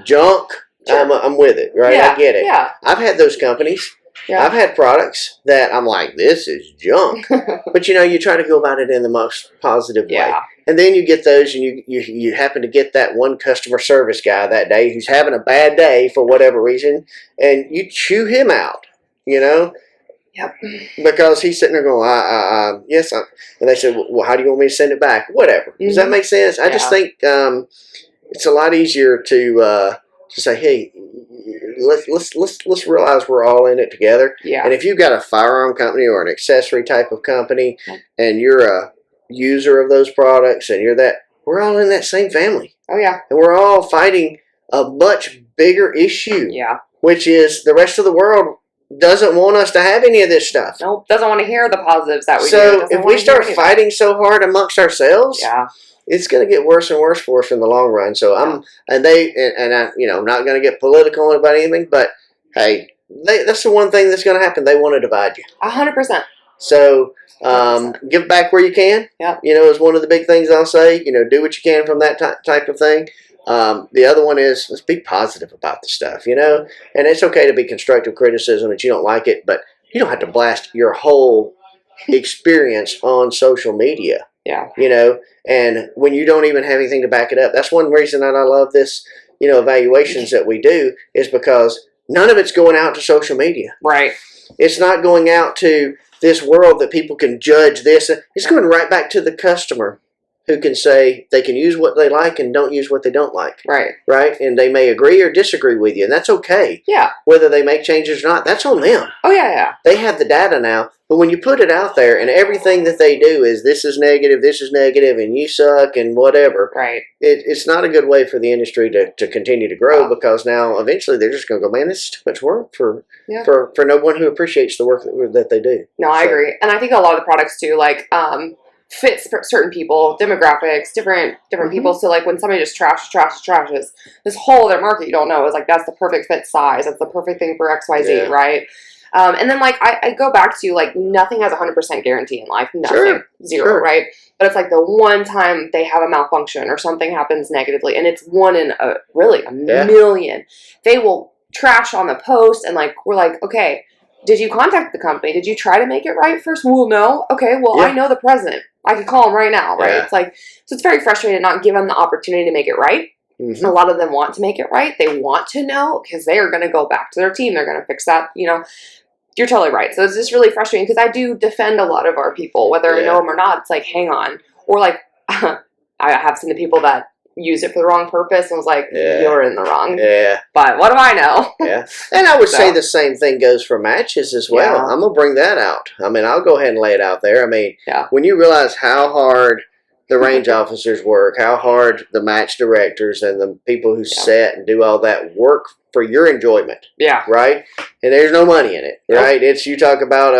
junk, Sure. I'm with it, right? Yeah. I get it. Yeah. I've had those companies. Yeah. I've had products that I'm like, this is junk. But you try to go about it in the most positive way. Yeah. And then you get those, and you happen to get that one customer service guy that day who's having a bad day for whatever reason, and you chew him out, Yep. because he's sitting there going, yes. And they said, well, how do you want me to send it back? Whatever. Does that make sense? I just think it's a lot easier to say, hey, let's realize we're all in it together. Yeah. And if you've got a firearm company or an accessory type of company, and you're a user of those products, and we're all in that same family, Oh yeah. and we're all fighting a much bigger issue, Yeah. which is the rest of the world doesn't want us to have any of this stuff. Nope. Doesn't want to hear the positives that we do. So Doesn't if want we to hear start any of that. fighting so hard amongst ourselves, Yeah. it's going to get worse and worse for us in the long run. So I'm not going to get political about anything, but hey, that's the one thing that's going to happen. They want to divide you. 100%. So 100%. give back where you can. Yep. Is one of the big things I'll say. Do what you can from that type of thing. The other one is, let's be positive about the stuff, and it's okay to be constructive criticism that you don't like it, but you don't have to blast your whole experience on social media. Yeah. And when you don't even have anything to back it up. That's one reason that I love this, evaluations that we do, is because none of it's going out to social media. Right. It's not going out to this world that people can judge this. It's going right back to the customer, who can say they can use what they like and don't use what they don't like. Right. Right? And they may agree or disagree with you, and that's okay. Yeah. Whether they make changes or not, that's on them. Oh yeah. Yeah. They have the data now, but when you put it out there and everything that they do is this is negative, and you suck, and whatever, Right. it's not a good way for the industry to continue to grow, because now eventually they're just going to go, man, this is too much work for no one who appreciates the work that they do. No, I agree. And I think a lot of the products too, like, fits for certain people, demographics, different people. So like when somebody just trashes this whole other market you don't know is like, that's the perfect fit size. That's the perfect thing for XYZ, right? And then like I go back to like, nothing has 100% guarantee in life. Nothing. Zero, right? But it's like the one time they have a malfunction or something happens negatively, and it's one in a million. They will trash on the post, and like, we're like, okay, did you contact the company? Did you try to make it right first? Well, no. Okay, well, Yeah. I know the president. I could call him right now, right? Yeah. It's like, so it's very frustrating to not give them the opportunity to make it right. Mm-hmm. A lot of them want to make it right. They want to know because they are going to go back to their team. They're going to fix that, You're totally right. So it's just really frustrating because I do defend a lot of our people, whether I know them or not. It's like, hang on. Or like, I have seen the people that use it for the wrong purpose and was like, you're in the wrong. Yeah. But what do I know? Yeah. And I would say the same thing goes for matches as well. Yeah. I'm going to bring that out. I mean, I'll go ahead and lay it out there. I mean, when you realize how hard the range officers work, how hard the match directors and the people who set and do all that work for your enjoyment. Yeah. Right? And there's no money in it, right? It's, you talk about,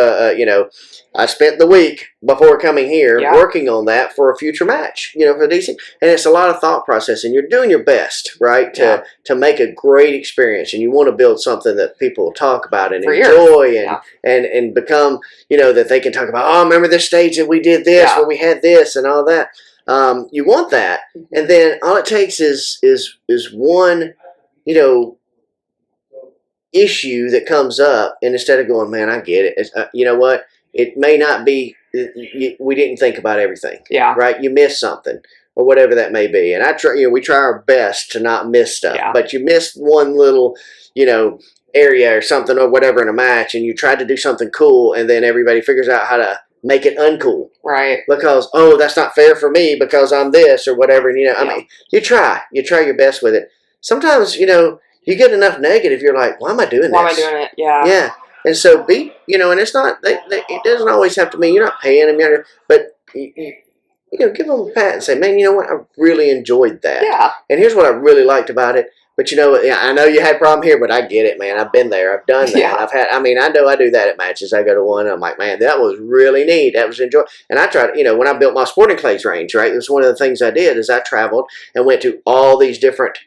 I spent the week before coming here working on that for a future match, for DC. And it's a lot of thought process, and you're doing your best, right, to make a great experience. And you want to build something that people will talk about and enjoy and become, that they can talk about, oh, remember this stage that we did this, where we had this and all that. You want that. And then all it takes is one, issue that comes up, and instead of going, man, I get it. You know what? It may not be, we didn't think about everything. Yeah. Right? You missed something or whatever that may be. And we try our best to not miss stuff. Yeah. But you missed one little, area or something or whatever in a match, and you tried to do something cool, and then everybody figures out how to make it uncool. Right. Because, that's not fair for me because I'm this or whatever. And, I mean, you try your best with it. Sometimes, you get enough negative, you're like, why am I doing this? Why am I doing it? Yeah. Yeah. And so and it's not, it doesn't always have to mean you're not paying them, but, give them a pat and say, man, you know what? I really enjoyed that. Yeah. And here's what I really liked about it. But I know you had a problem here, but I get it, man. I've been there. I've done that. Yeah. I know I do that at matches. I go to one, I'm like, man, that was really neat. That was enjoyable. And I tried, when I built my sporting clays range, right? It was one of the things I did is I traveled and went to all these different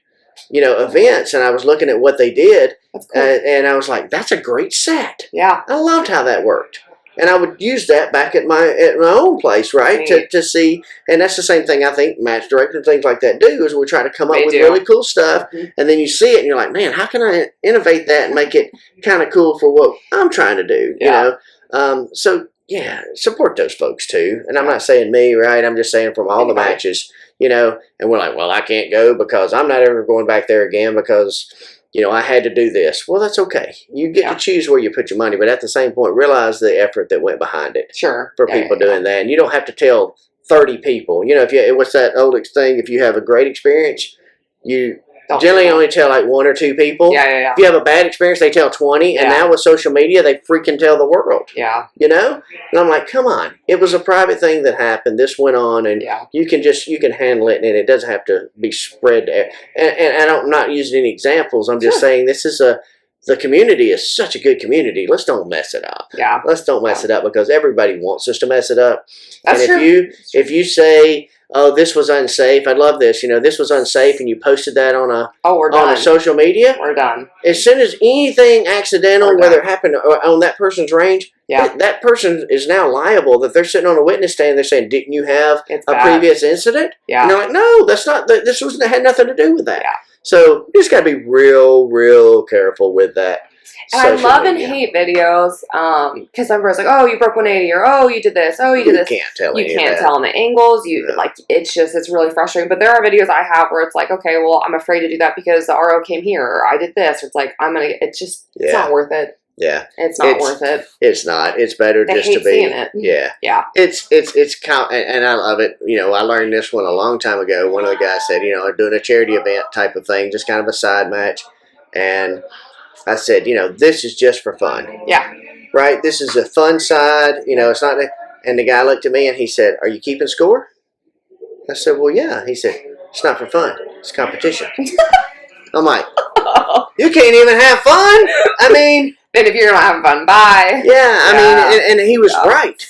events, and I was looking at what they did, and I was like, that's a great set. Yeah. I loved how that worked. And I would use that back at my own place, right? To see, and that's the same thing I think match directors and things like that do, is we try to come up with really cool stuff, and then you see it, and you're like, man, how can I innovate that and make it kind of cool for what I'm trying to do, So, yeah, support those folks, too. And I'm not saying me, right? I'm just saying from all the matches, and we're like, well, I can't go because I'm not ever going back there again because, I had to do this. Well, that's okay. You get to choose where you put your money, but at the same point, realize the effort that went behind it. Sure. For people doing that. And you don't have to tell 30 people. What's that old thing? If you have a great experience, you generally only tell like 1 or 2 people. Yeah. If you have a bad experience, they tell 20. And now with social media, they freaking tell the world. Yeah. And I'm like, come on. It was a private thing that happened. This went on, and you can handle it, and it doesn't have to be spread. And I'm not using any examples. I'm just saying this is the community is such a good community. Let's don't mess it up. Yeah. Let's don't mess it up because everybody wants us to mess it up. That's true. If you say, oh, this was unsafe. I love this. This was unsafe, and you posted that on a social media. We're done. As soon as anything accidental, whether it happened on that person's range, that person is now liable. That they're sitting on a witness stand. They're saying, "Didn't you have a previous incident?" Yeah. And they're like, "No, that's not. This had nothing to do with that." Yeah. So you just got to be real, real careful with that. And I love and hate videos because everyone's like, oh, you broke 180, or oh, you did this, oh, you did this. You can't tell You can't tell them the angles. It's really frustrating. But there are videos I have where it's like, okay, well, I'm afraid to do that because the RO came here, or I did this. Or it's like, it's not worth it. Yeah. It's not worth it. It's not. It's better just to be. Seeing it. Yeah. Yeah. It's and I love it. I learned this one a long time ago. One of the guys said, doing a charity event type of thing, just kind of a side match. And I said, this is just for fun. Yeah. Right? This is a fun side. It's not. And the guy looked at me and he said, are you keeping score? I said, well, yeah. He said, it's not for fun. It's competition. I'm like, you can't even have fun? I mean. And if you're not having fun, bye. Yeah. I mean, and he was right.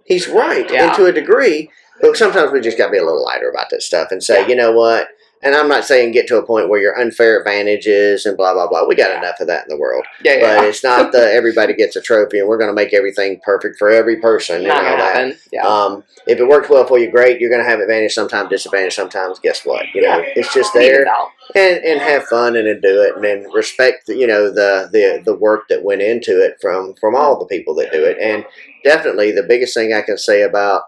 He's right. And to a degree. But sometimes we just got to be a little lighter about that stuff and say, you know what? and I'm not saying get to a point where you're unfair advantages and blah, blah, blah. We got enough of that in the world. Yeah, But it's not everybody gets a trophy and we're going to make everything perfect for every person. Not going to happen. Yeah. If it works well for you, great. You're going to have advantage sometimes, disadvantage sometimes. Guess what? It's just there. And have fun and do it, and then respect the work that went into it from all the people that do it. And definitely the biggest thing I can say about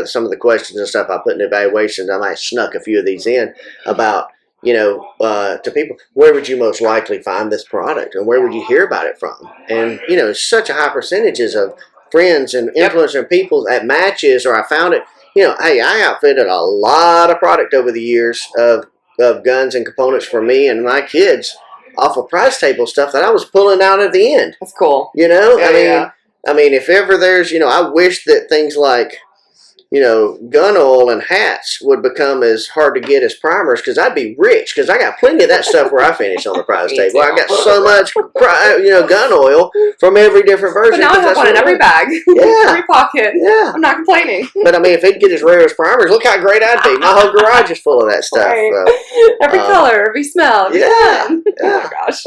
some of the questions and stuff I put in evaluations, I might snuck a few of these in about to people, where would you most likely find this product and where would you hear about it from? And such a high percentages of friends and influencer and people at matches, or I found it. Hey, I outfitted a lot of product over the years of guns and components for me and my kids off of prize table stuff that I was pulling out at the end. That's cool. I mean, if ever there's, I wish that things like, gun oil and hats would become as hard to get as primers, because I'd be rich, because I got plenty of that stuff where I finish on the prize table. I got so much, gun oil from every different version. But now I have one in every bag. Every pocket. Yeah. I'm not complaining. But I mean, if he'd get as rare as primers, look how great I'd be. My whole garage is full of that stuff. Right. So, every color, every smell. Every Oh my gosh.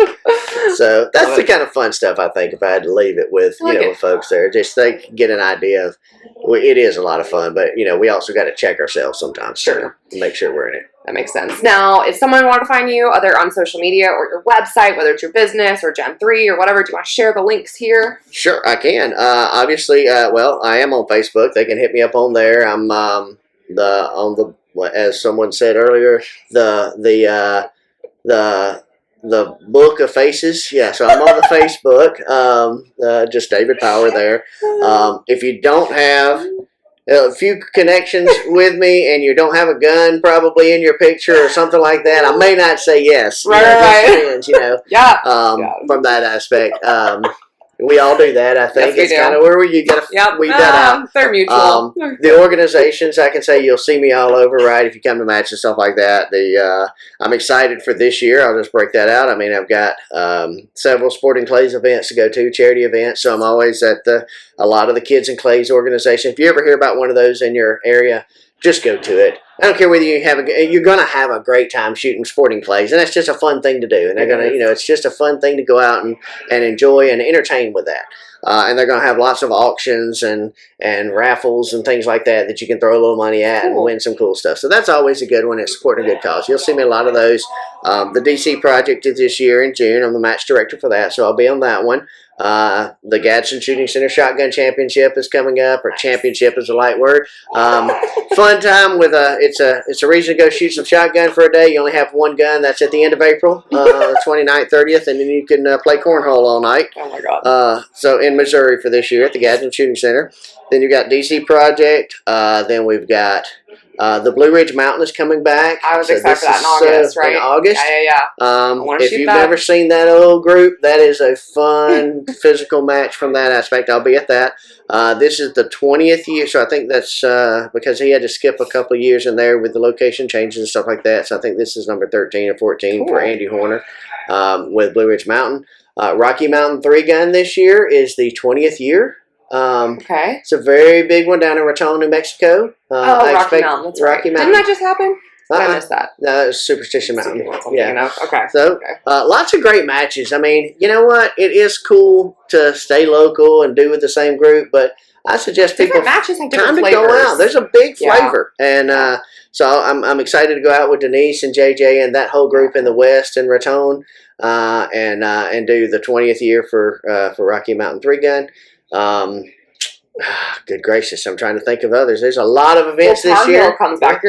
So that's the kind of fun stuff I think if I had to leave it with, with folks there. Just get an idea of, it is a lot of fun, but we also got to check ourselves sometimes. Sure. To make sure we're in it. That makes sense. Now, if someone wanted to find you, either on social media or your website, whether it's your business or Gen 3 or whatever, do you want to share the links here? Sure, I can. Obviously, I am on Facebook. They can hit me up on there. I'm as someone said earlier, the Book of Faces. Yeah, so I'm on the Facebook. Just David Power there. If you don't have a few connections with me and you don't have a gun probably in your picture or something like that, I may not say yes. Right. Depends, from that aspect. We all do that, I think. Yes, it's kind of where you got to weed that out. They're mutual. The organizations, I can say you'll see me all over, right, if you come to matches and stuff like that. I'm excited for this year. I'll just break that out. I mean, I've got several Sporting Clays events to go to, charity events, so I'm always at a lot of the Kids and Clays organization. If you ever hear about one of those in your area, just go to it. I don't care whether you're going to have a great time shooting Sporting Clays, and that's just a fun thing to do. And they're going to, it's just a fun thing to go out and enjoy and entertain with that. And they're going to have lots of auctions and raffles and things like that you can throw a little money at and win some cool stuff. So that's always a good one. It's supporting a good cause. You'll see me a lot of those. The DC project is this year in June. I'm the match director for that, so I'll be on that one. The Gadsden Shooting Center Shotgun Championship is coming up, or championship is a light word. Fun time with it's a reason to go shoot some shotgun for a day. You only have one gun. That's at the end of April, 29th, 30th, and then you can play cornhole all night. Oh my God! So in Missouri for this year at the Gadsden Shooting Center. Then you've got DC Project. Then we've got the Blue Ridge Mountain is coming back. I was excited for that in August, right? In August. Yeah. If you've never seen that old group, that is a fun physical match from that aspect. I'll be at that. This is the 20th year, so I think that's because he had to skip a couple of years in there with the location changes and stuff like that. So I think this is number 13 or 14 for Andy Horner with Blue Ridge Mountain. Rocky Mountain 3-gun this year is the 20th year. It's a very big one down in Raton, New Mexico. Rocky Mountain. That's Rocky right. Mountain. Didn't that just happen? I missed that. No, it's Superstition Mountain. Yeah. Okay. So, lots of great matches. I mean, you know what? It is cool to stay local and do with the same group, but I suggest people matches have kind different of go flavors. out. There's a big flavor, and so I'm excited to go out with Denise and JJ and that whole group in the West and Raton, and do the 20th year for Rocky Mountain 3-gun. Good gracious, I'm trying to think of others. There's a lot of events this year. Tar Heel comes back.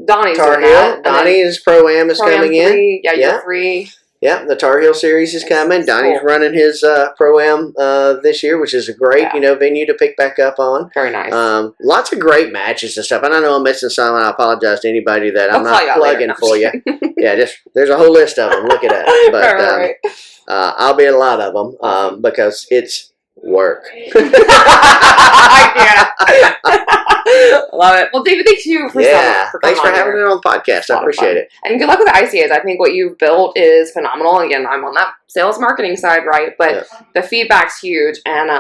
Donnie's Tar doing Heel. that. Donnie's Pro-Am is coming in. Yeah, you're free. Yeah, the Tar Heel series is coming. Donnie's running his Pro-Am this year, which is a great venue to pick back up on. Very nice. Lots of great matches and stuff. And I know I'm missing some, and I apologize to anybody that I'm not plugging for you. Yeah, there's a whole list of them. Look at that. But I'll be at a lot of them because it's work. Love it. Well, David, thank you for thanks for having it on the podcast. I appreciate it. And good luck with the ICAs. I think what you've built is phenomenal. Again, I'm on that sales marketing side, right? But the feedback's huge, and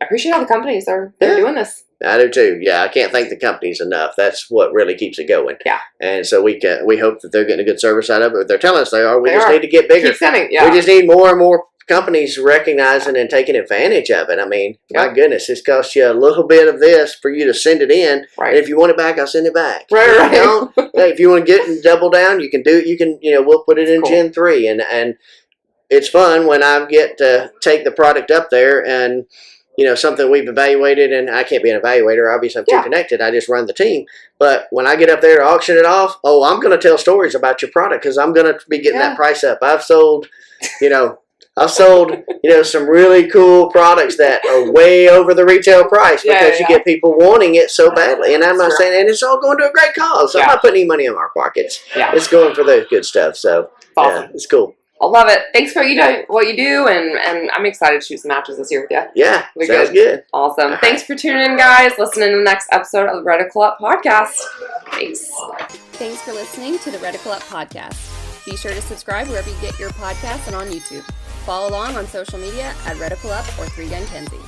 I appreciate all the companies they're doing this. I do too. Yeah, I can't thank the companies enough. That's what really keeps it going. Yeah. And so we hope that they're getting a good service out of it. They're telling us they are. We just are. need to get bigger. Keep sending. Yeah. We just need more and more companies recognizing and taking advantage of it. I mean, my goodness, it's cost you a little bit of this for you to send it in. Right. And if you want it back, I'll send it back. Right. If you want to get and double down, you can do it. You can, we'll put it in Gen 3. And it's fun when I get to take the product up there and, something we've evaluated, and I can't be an evaluator. Obviously, I'm too connected. I just run the team. But when I get up there to auction it off, I'm going to tell stories about your product because I'm going to be getting that price up. I've sold, some really cool products that are way over the retail price because you get people wanting it so badly. And I'm not saying, and it's all going to a great cause. So I'm not putting any money in our pockets. Yeah. It's going for the good stuff. So awesome. It's cool. I love it. Thanks for what you do, and I'm excited to shoot some matches this year with you. Yeah, sounds good. Awesome. Thanks for tuning in, guys. Listen in to the next episode of the Reticle Up Podcast. Thanks. Thanks for listening to the Reticle Up Podcast. Be sure to subscribe wherever you get your podcasts and on YouTube. Follow along on social media at Reticle Up or 3 Gun Kenzie.